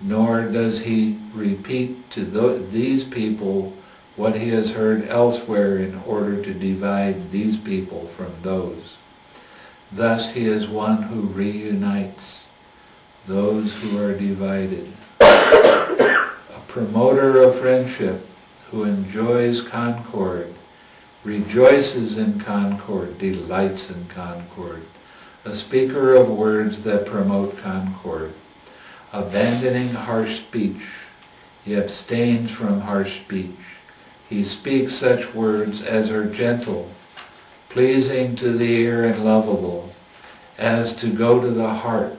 nor does he repeat to these people what he has heard elsewhere in order to divide these people from those. Thus he is one who reunites those who are divided. A promoter of friendship who enjoys concord, rejoices in concord, delights in concord. A speaker of words that promote concord. Abandoning harsh speech, he abstains from harsh speech. He speaks such words as are gentle, pleasing to the ear and lovable, as to go to the heart,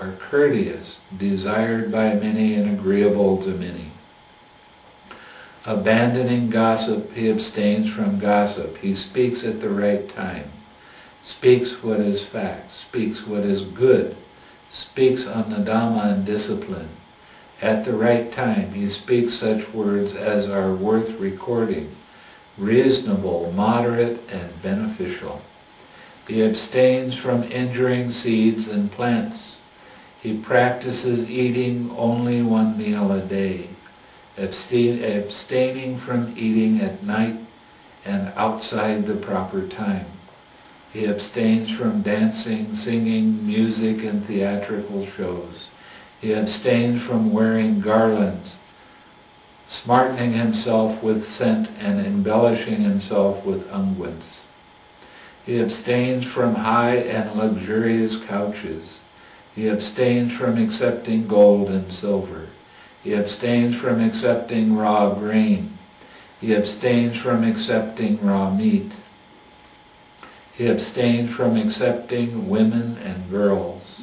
are courteous, desired by many and agreeable to many. Abandoning gossip, he abstains from gossip. He speaks at the right time, speaks what is fact, speaks what is good, speaks on the Dhamma and discipline. At the right time, he speaks such words as are worth recording, reasonable, moderate, and beneficial. He abstains from injuring seeds and plants. He practices eating only one meal a day, abstaining from eating at night and outside the proper time. He abstains from dancing, singing, music, and theatrical shows. He abstains from wearing garlands, smartening himself with scent and embellishing himself with unguents. He abstains from high and luxurious couches. He abstains from accepting gold and silver. He abstains from accepting raw grain. He abstains from accepting raw meat. He abstains from accepting women and girls.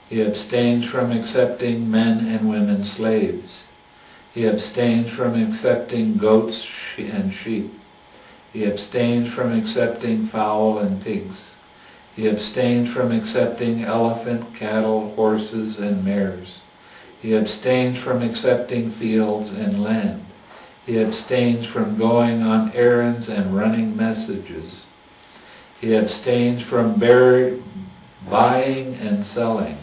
He abstains from accepting men and women slaves. He abstains from accepting goats and sheep. He abstains from accepting fowl and pigs. He abstains from accepting elephant, cattle, horses, and mares. He abstains from accepting fields and land. He abstains from going on errands and running messages. He abstains from buying and selling.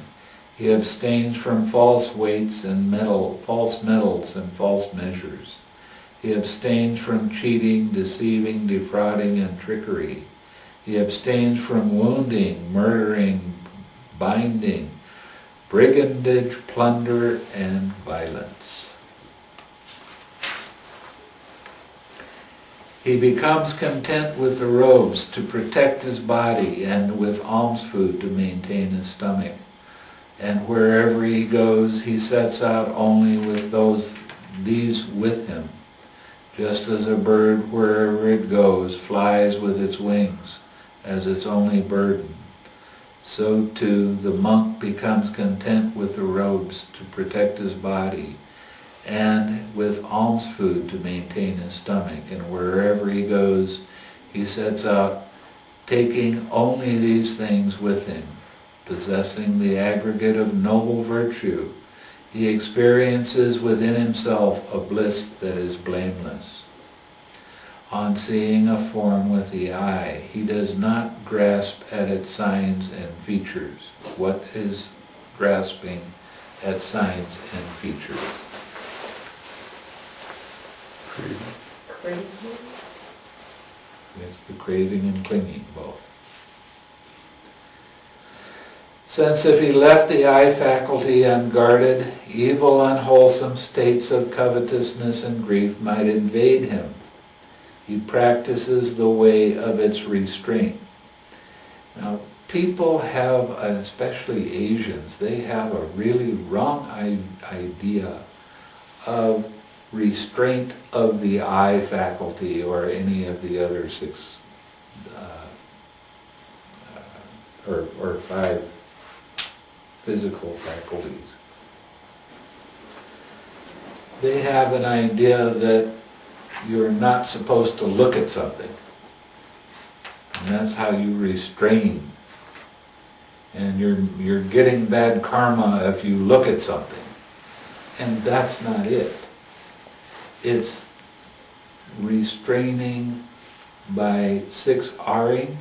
He abstains from false weights and false metals and false measures. He abstains from cheating, deceiving, defrauding, and trickery. He abstains from wounding, murdering, binding, brigandage, plunder, and violence. He becomes content with the robes to protect his body and with alms food to maintain his stomach. And wherever he goes, he sets out only with these with him. Just as a bird, wherever it goes, flies with its wings as its only burden, so too the monk becomes content with the robes to protect his body and with alms food to maintain his stomach. And wherever he goes, he sets out taking only these things with him, possessing the aggregate of noble virtue. He experiences within himself a bliss that is blameless. On seeing a form with the eye, he does not grasp at its signs and features. What is grasping at signs and features? Craving. It's the craving and clinging, both. Since if he left the eye faculty unguarded, evil, unwholesome states of covetousness and grief might invade him. He practices the way of its restraint. Now, people have, especially Asians, they have a really wrong idea of restraint of the eye faculty or any of the other six or five physical faculties. They have an idea that you're not supposed to look at something. And that's how you restrain. And you're getting bad karma if you look at something. And that's not it. It's restraining by 6Ring.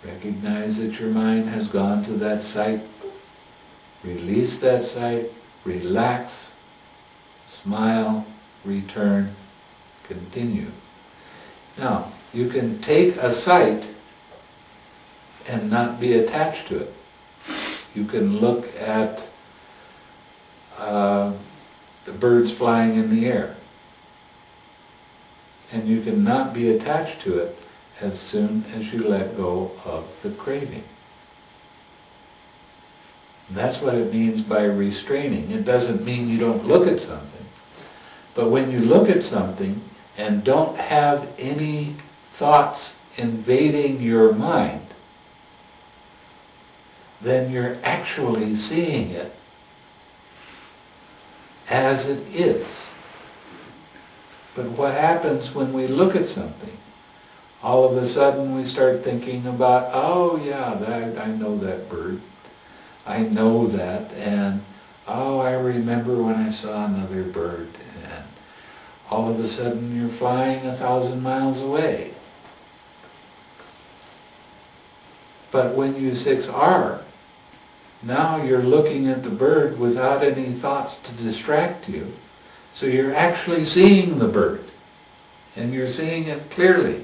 Recognize that your mind has gone to that site. Release that site. Relax. Smile. Return. Continue. Now, you can take a sight and not be attached to it. You can look at the birds flying in the air, and you can not be attached to it as soon as you let go of the craving. And that's what it means by restraining. It doesn't mean you don't look at something, but when you look at something and don't have any thoughts invading your mind, then you're actually seeing it as it is. But what happens when we look at something? All of a sudden we start thinking about, oh yeah, I know that bird. I know that, and oh, I remember when I saw another bird, and all of a sudden you're flying 1,000 miles away. But when you 6R, now you're looking at the bird without any thoughts to distract you. So you're actually seeing the bird. And you're seeing it clearly,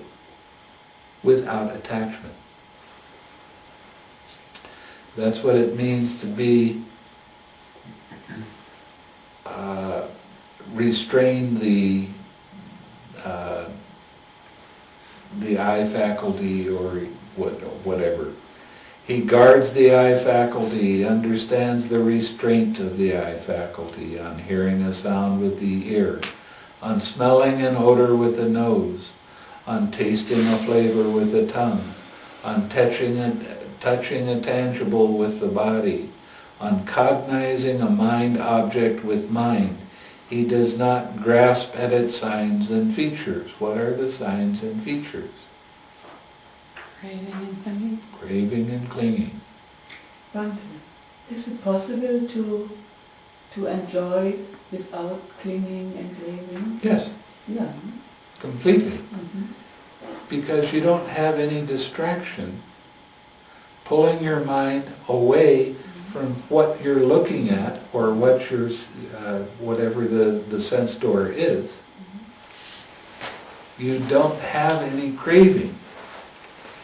without attachment. That's what it means to be restrain the eye faculty or whatever. He guards the eye faculty, understands the restraint of the eye faculty on hearing a sound with the ear, on smelling an odor with the nose, on tasting a flavor with the tongue, on touching a tangible with the body, on cognizing a mind object with mind. He does not grasp at its signs and features. What are the signs and features? Craving and clinging. Craving and clinging. Bhante, is it possible to enjoy without clinging and craving? Yes, Yeah. completely. Mhm. Because you don't have any distraction pulling your mind away from what you're looking at or what you're, whatever the sense door is. You don't have any craving.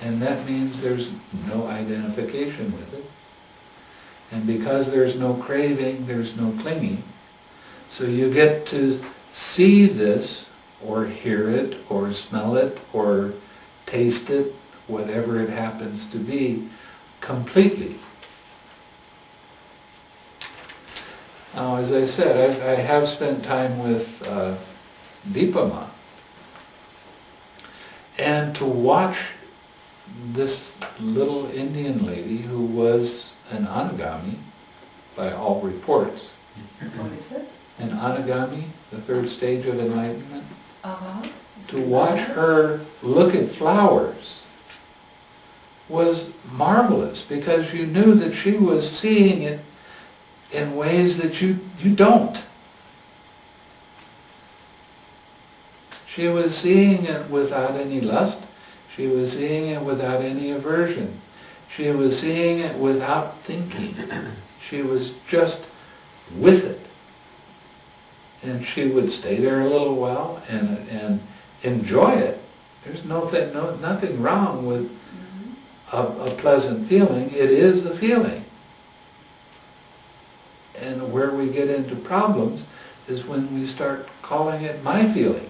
And that means there's no identification with it. And because there's no craving, there's no clinging. So you get to see this, or hear it, or smell it, or taste it, whatever it happens to be, completely. Now, as I said, I have spent time with Dipama. And to watch this little Indian lady who was an anagami, by all reports. What is it? An anagami, the third stage of enlightenment. Uh-huh. To watch her look at flowers was marvelous, because you knew that she was seeing it in ways that you don't. She was seeing it without any lust. She was seeing it without any aversion. She was seeing it without thinking. She was just with it. And she would stay there a little while and enjoy it. There's nothing wrong with a pleasant feeling. It is a feeling. And where we get into problems is when we start calling it my feeling.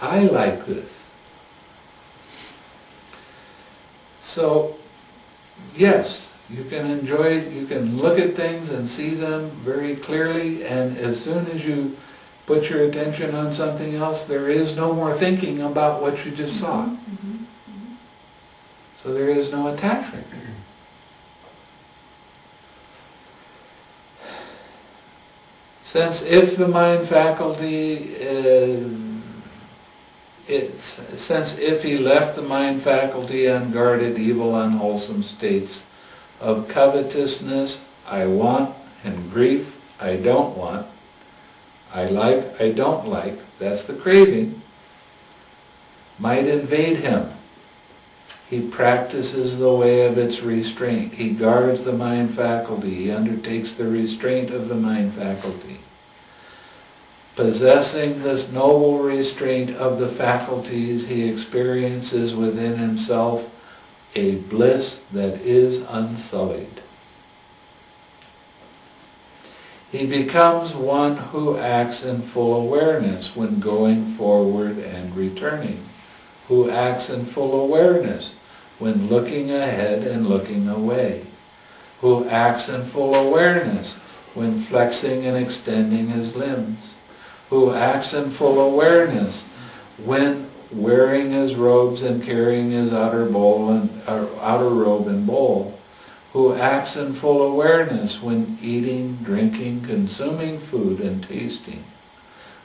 I like this. So, yes, you can enjoy, you can look at things and see them very clearly, and as soon as you put your attention on something else, there is no more thinking about what you just saw. So there is no attachment. Since if the mind faculty since if he left the mind faculty unguarded, evil, unwholesome states of covetousness, I want, and grief, I don't want, I like, I don't like, that's the craving, might invade him. He practices the way of its restraint. He guards the mind faculty. He undertakes the restraint of the mind faculty. Possessing this noble restraint of the faculties, he experiences within himself a bliss that is unsullied. He becomes one who acts in full awareness when going forward and returning, who acts in full awareness when looking ahead and looking away, who acts in full awareness when flexing and extending his limbs, who acts in full awareness when wearing his robes and carrying his outer robe and bowl, who acts in full awareness when eating, drinking, consuming food and tasting,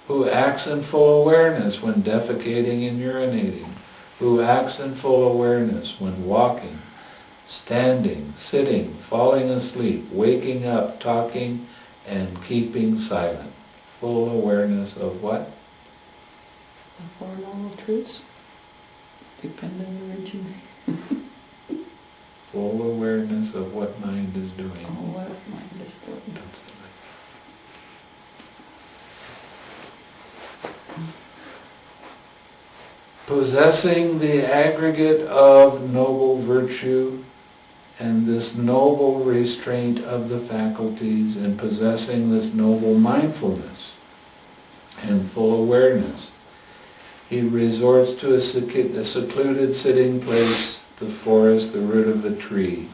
who acts in full awareness when defecating and urinating, who acts in full awareness when walking, standing, sitting, falling asleep, waking up, talking, and keeping silent. Full awareness of what? The Four Noble Truths, dependent origination. Full awareness of what mind is doing. Oh, what mind is doing. That's the way. Possessing the aggregate of noble virtue and this noble restraint of the faculties, and possessing this noble mindfulness and full awareness, he resorts to a secluded sitting place, the forest, the root of a tree,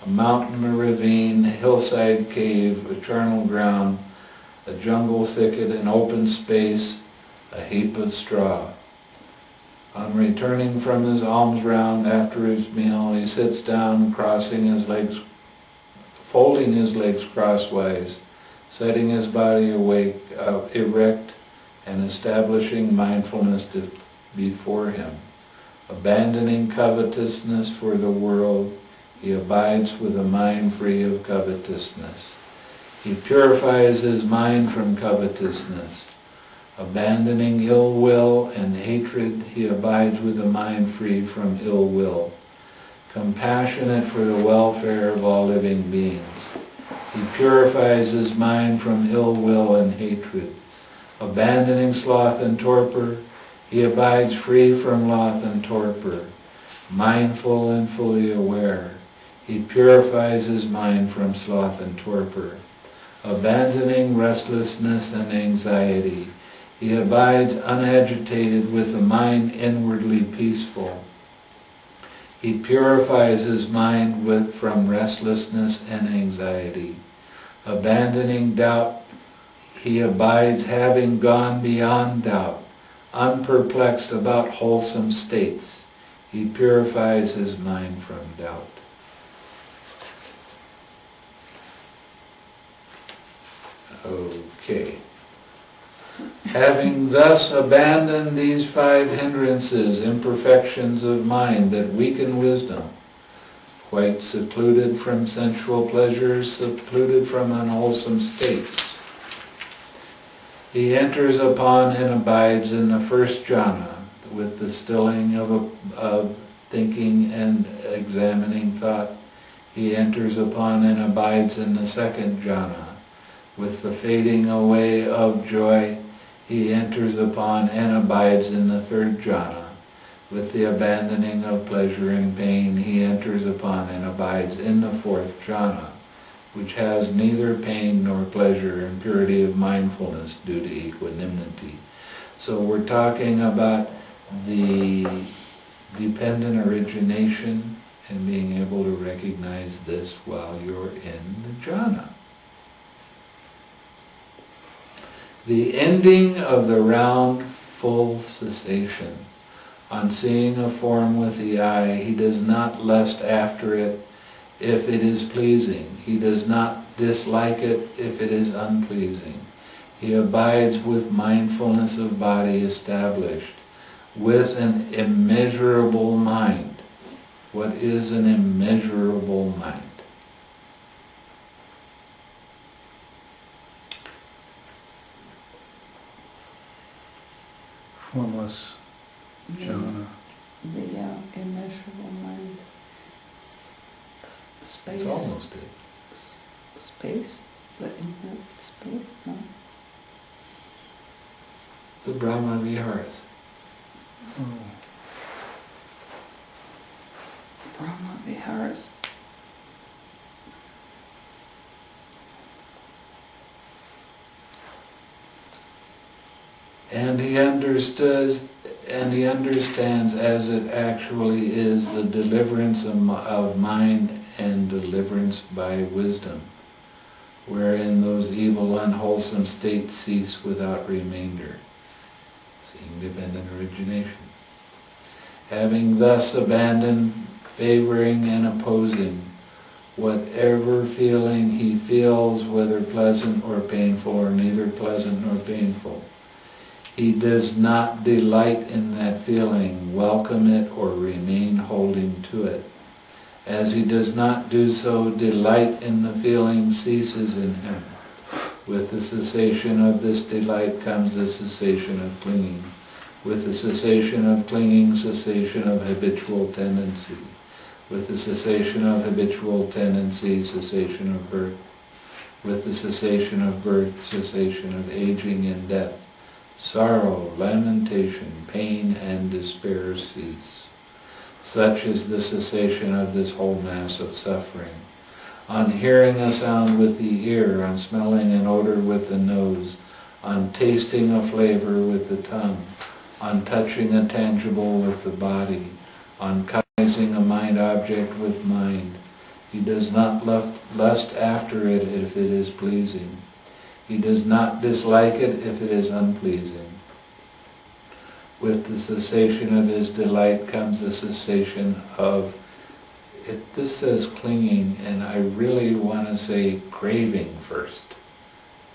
a mountain, a ravine, a hillside cave, a charnel ground, a jungle thicket, an open space, a heap of straw. On returning from his alms round after his meal, he sits down, folding his legs crosswise, setting his body erect, and establishing mindfulness before him. Abandoning covetousness for the world, he abides with a mind free of covetousness. He purifies his mind from covetousness. Abandoning ill will and hatred, he abides with a mind free from ill will. Compassionate for the welfare of all living beings, he purifies his mind from ill will and hatred. Abandoning sloth and torpor, he abides free from sloth and torpor. Mindful and fully aware, he purifies his mind from sloth and torpor. Abandoning restlessness and anxiety, he abides unagitated with a mind inwardly peaceful. He purifies his mind from restlessness and anxiety. Abandoning doubt, he abides having gone beyond doubt, unperplexed about wholesome states. He purifies his mind from doubt. Okay. Having thus abandoned these 5 hindrances, imperfections of mind that weaken wisdom, quite secluded from sensual pleasures, secluded from unwholesome states, he enters upon and abides in the first jhana, with the stilling of thinking and examining thought. He enters upon and abides in the second jhana, with the fading away of joy. He enters upon and abides in the third jhana. With the abandoning of pleasure and pain, he enters upon and abides in the fourth jhana, which has neither pain nor pleasure, and purity of mindfulness due to equanimity. So we're talking about the dependent origination and being able to recognize this while you're in the jhana. The ending of the round, full cessation. On seeing a form with the eye, he does not lust after it if it is pleasing. He does not dislike it if it is unpleasing. He abides with mindfulness of body established, with an immeasurable mind. What is an immeasurable mind? Formless jhana. The immeasurable mind. Space. It's almost it. Space? The infinite space? No. The Brahma Viharas. Oh. Brahma Viharas. And he understands as it actually is the deliverance of mind and deliverance by wisdom, wherein those evil, unwholesome states cease without remainder. Seeing dependent origination. Having thus abandoned favoring and opposing, whatever feeling he feels, whether pleasant or painful, or neither pleasant nor painful, he does not delight in that feeling, welcome it, or remain holding to it. As he does not do so, delight in the feeling ceases in him. With the cessation of this delight comes the cessation of clinging. With the cessation of clinging, cessation of habitual tendency. With the cessation of habitual tendency, cessation of birth. With the cessation of birth, cessation of aging and death. Sorrow, lamentation, pain, and despair cease. Such is the cessation of this whole mass of suffering. On hearing a sound with the ear, on smelling an odor with the nose, on tasting a flavor with the tongue, on touching a tangible with the body, on cognizing a mind object with mind. He does not lust after it if it is pleasing. He does not dislike it if it is unpleasing. With the cessation of his delight comes the cessation of it. This says clinging, and I really want to say craving first,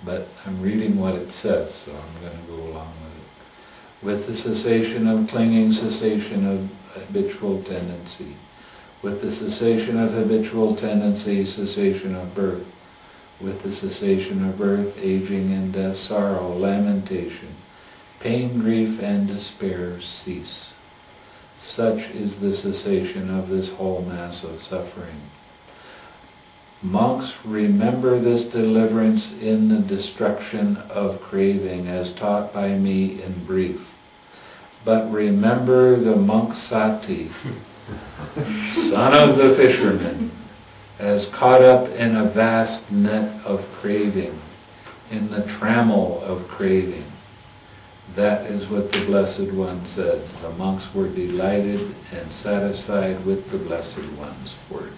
but I'm reading what it says, so I'm going to go along with it. With the cessation of clinging, cessation of habitual tendency. With the cessation of habitual tendency, cessation of birth. With the cessation of birth, aging and death, sorrow, lamentation, pain, grief, and despair cease. Such is the cessation of this whole mass of suffering. Monks, remember this deliverance in the destruction of craving, as taught by me in brief. But remember the monk Sāti, son of the fisherman, as caught up in a vast net of craving, in the trammel of craving. That is what the Blessed One said. The monks were delighted and satisfied with the Blessed One's words.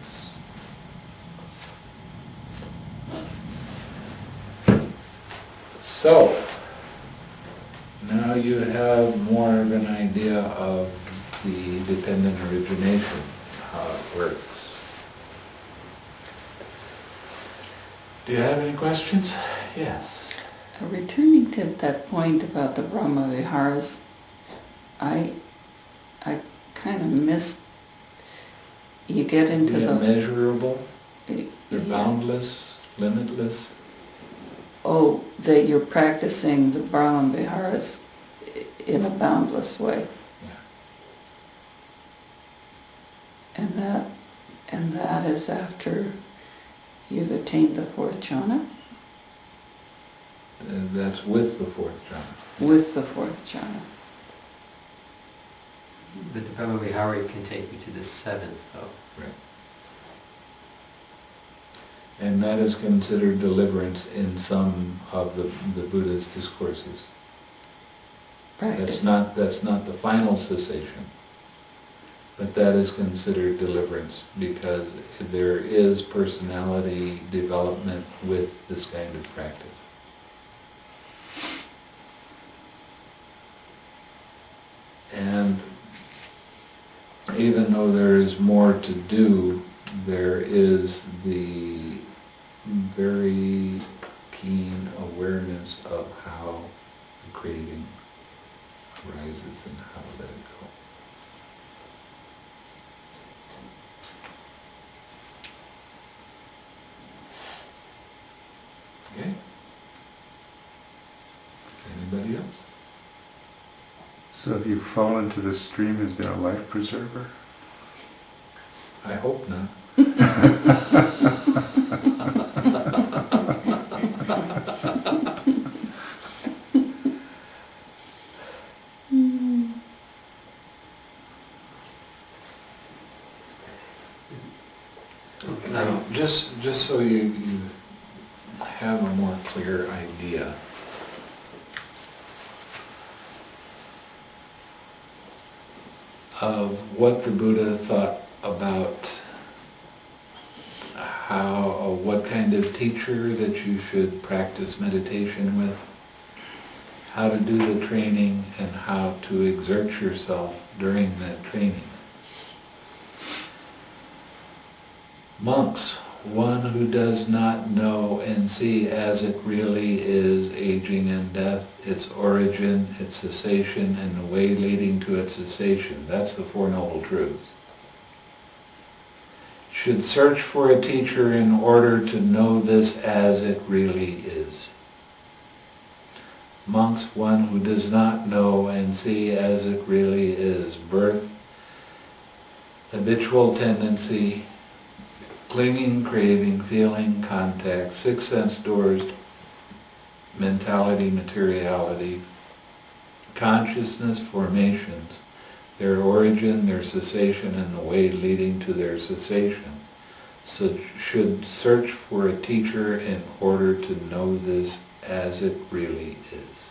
So, now you have more of an idea of the dependent origination, how it works. Do you have any questions? Yes. Returning to that point about the Brahma Viharas, I kind of missed, you get into The the... immeasurable, they're yeah. boundless, limitless. Oh, that you're practicing the Brahma Viharas in a boundless way. Yeah. And that is after you've attained the fourth jhana? That's with the fourth jhana. With the fourth jhana. But the Brahma Vihara can take you to the seventh, though. Right. And that is considered deliverance in some of the Buddha's discourses. Practice. That's not the final cessation, but that is considered deliverance because there is personality development with this kind of practice. And even though there is more to do, there is the very keen awareness of how the craving arises and how to let it go. Okay? Anybody else? So if you fall into the stream, is there a life preserver? I hope not. Now, just so you have a more clear idea, of what the Buddha thought about what kind of teacher that you should practice meditation with, how to do the training, and how to exert yourself during that training. Monks, one who does not know and see as it really is aging and death, its origin, its cessation, and the way leading to its cessation. That's the Four Noble Truths. Should search for a teacher in order to know this as it really is. Monks, one who does not know and see as it really is. Birth, habitual tendency, clinging, craving, feeling, contact, six sense doors, mentality, materiality, consciousness, formations, their origin, their cessation, and the way leading to their cessation. So should search for a teacher in order to know this as it really is.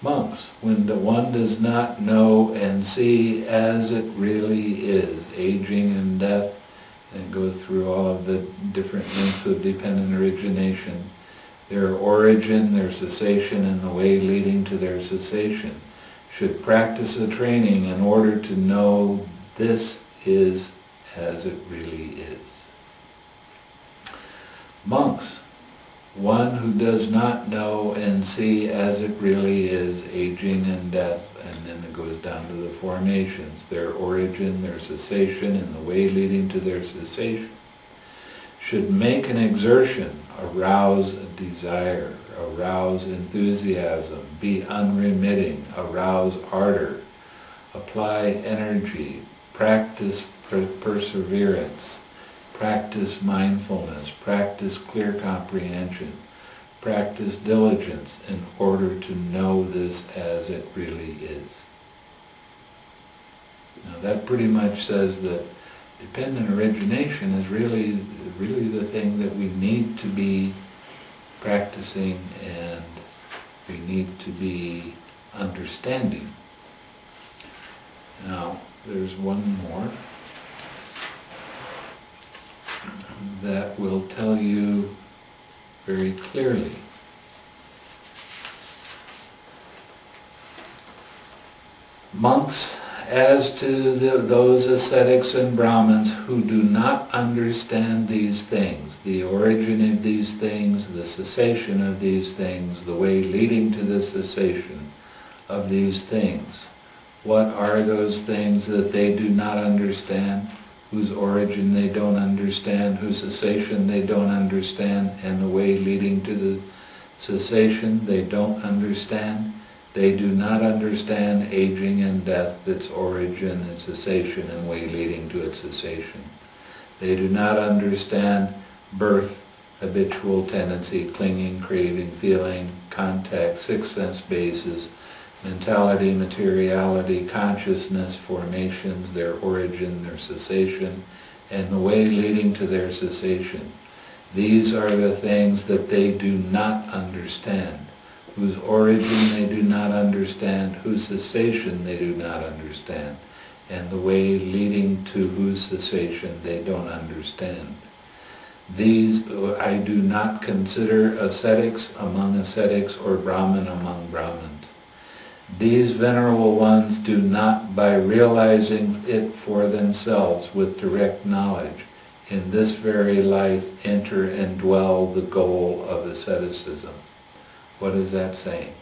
Monks, when the one does not know and see as it really is, aging and death, and goes through all of the different links of dependent origination, their origin, their cessation, and the way leading to their cessation, should practice a training in order to know this is as it really is. Monks, one who does not know and see as it really is, aging and death, and then it goes down to the formations, their origin, their cessation, and the way leading to their cessation, should make an exertion, arouse a desire, arouse enthusiasm, be unremitting, arouse ardor, apply energy, practice perseverance, practice mindfulness, practice clear comprehension, practice diligence in order to know this as it really is. Now that pretty much says that dependent origination is really the thing that we need to be practicing and we need to be understanding. Now, there's one more that will tell you very clearly. Monks, as to those ascetics and Brahmins who do not understand these things, the origin of these things, the cessation of these things, the way leading to the cessation of these things, what are those things that they do not understand, whose origin they don't understand, whose cessation they don't understand, and the way leading to the cessation they don't understand? They do not understand aging and death, its origin, its cessation, and way leading to its cessation. They do not understand birth, habitual tendency, clinging, craving, feeling, contact, six sense bases, mentality, materiality, consciousness, formations, their origin, their cessation, and the way leading to their cessation. These are the things that they do not understand, whose origin they do not understand, whose cessation they do not understand, and the way leading to whose cessation they don't understand. These I do not consider ascetics among ascetics or Brahmin among Brahmins. These venerable ones do not, by realizing it for themselves with direct knowledge, in this very life enter and dwell the goal of asceticism. What is that saying?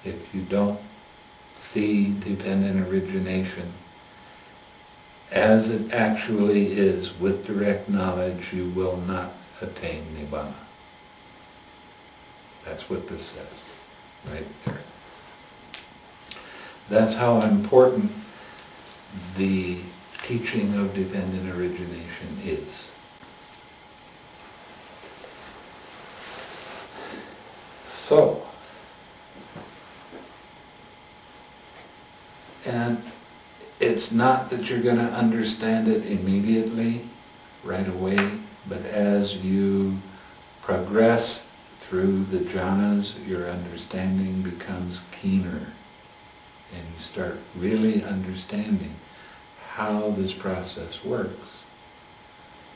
If you don't see dependent origination as it actually is with direct knowledge, you will not attain Nibbana. That's what this says, right there. That's how important the teaching of dependent origination is. So, and it's not that you're going to understand it immediately, right away, but as you progress through the jhanas, your understanding becomes keener, and you start really understanding how this process works.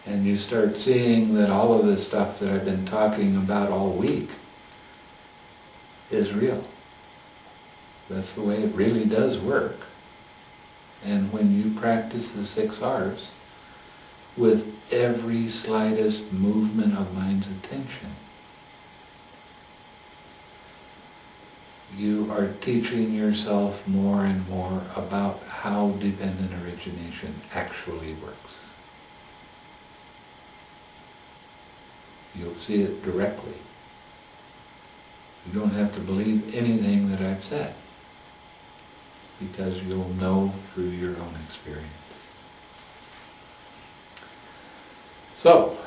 And you start seeing that all of the stuff that I've been talking about all week is real. That's the way it really does work. And when you practice the 6 R's with every slightest movement of mind's attention, you are teaching yourself more and more about how dependent origination actually works. You'll see it directly. You don't have to believe anything that I've said, because you'll know through your own experience. So,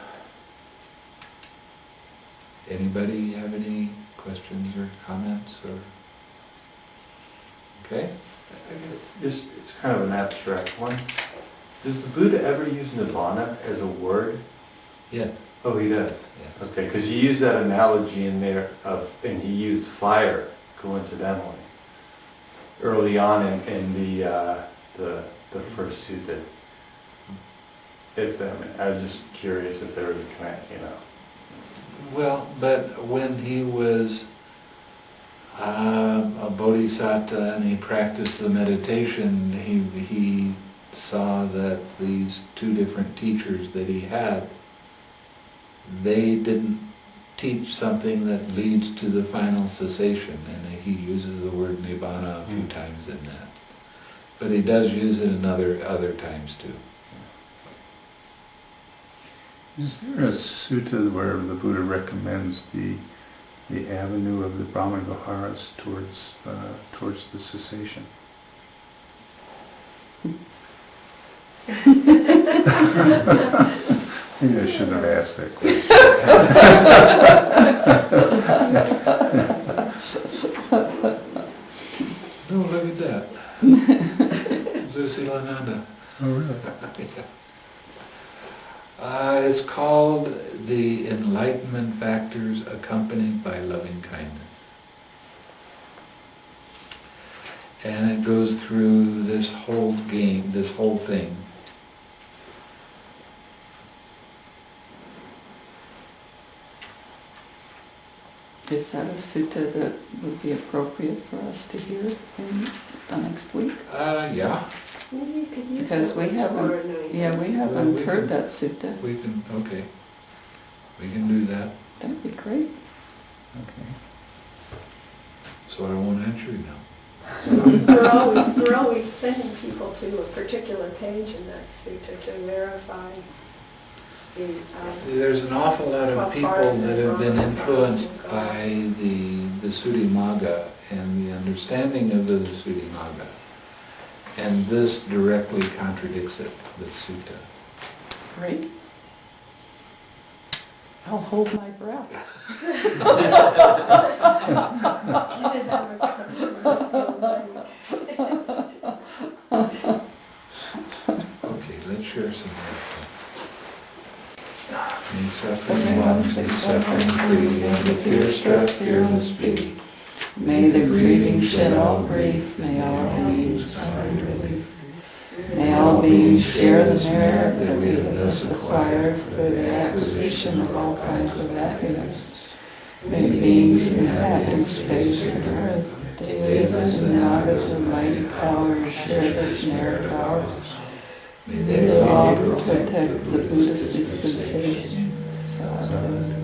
anybody have any questions or comments or? Okay? Just, it's kind of an abstract one. Does the Buddha ever use nirvana as a word? Yeah. Oh, he does? Yeah. Okay, because he used that analogy in there and he used fire, coincidentally, early on in the first sutta. I was just curious if there was a connect, Well, but when he was a bodhisattva and he practiced the meditation, he saw that these two different teachers that he had, they didn't teach something that leads to the final cessation, and he uses the word nibbana a few times in that. But he does use it in other times too. Is there a sutta where the Buddha recommends the avenue of the Brahman Viharas towards the cessation? Maybe I shouldn't have asked that question. No, look at that. Zusilananda. Oh, really? It's called The Enlightenment Factors Accompanied by Loving Kindness. And it goes through this whole game, this whole thing. Is that a sutta that would be appropriate for us to hear in the next week? Yeah, Maybe you could use Because that we one haven't- tomorrow night. Yeah, we haven't heard that sutta. we can, okay. We can do that. That'd be great. Okay. So I won't answer you now. We're always sending people to a particular page in that sutta to verify the, See, there's an awful lot of people that have been influenced by the Visuddhimagga and the understanding of the Visuddhimagga. And this directly contradicts it, the sutta. Great. I'll hold my breath. Okay, let's share some more. May suffering ones be suffering free, and the fear-struck fearless be. May the grieving shed all grief, may all beings find relief. May all beings share the merit that we have thus acquired for the acquisition of all kinds of happiness. May beings inhabiting space and earth, devas and nagas of mighty powers share this merit of ours. May they all protect the Buddhist dispensation. Sāti.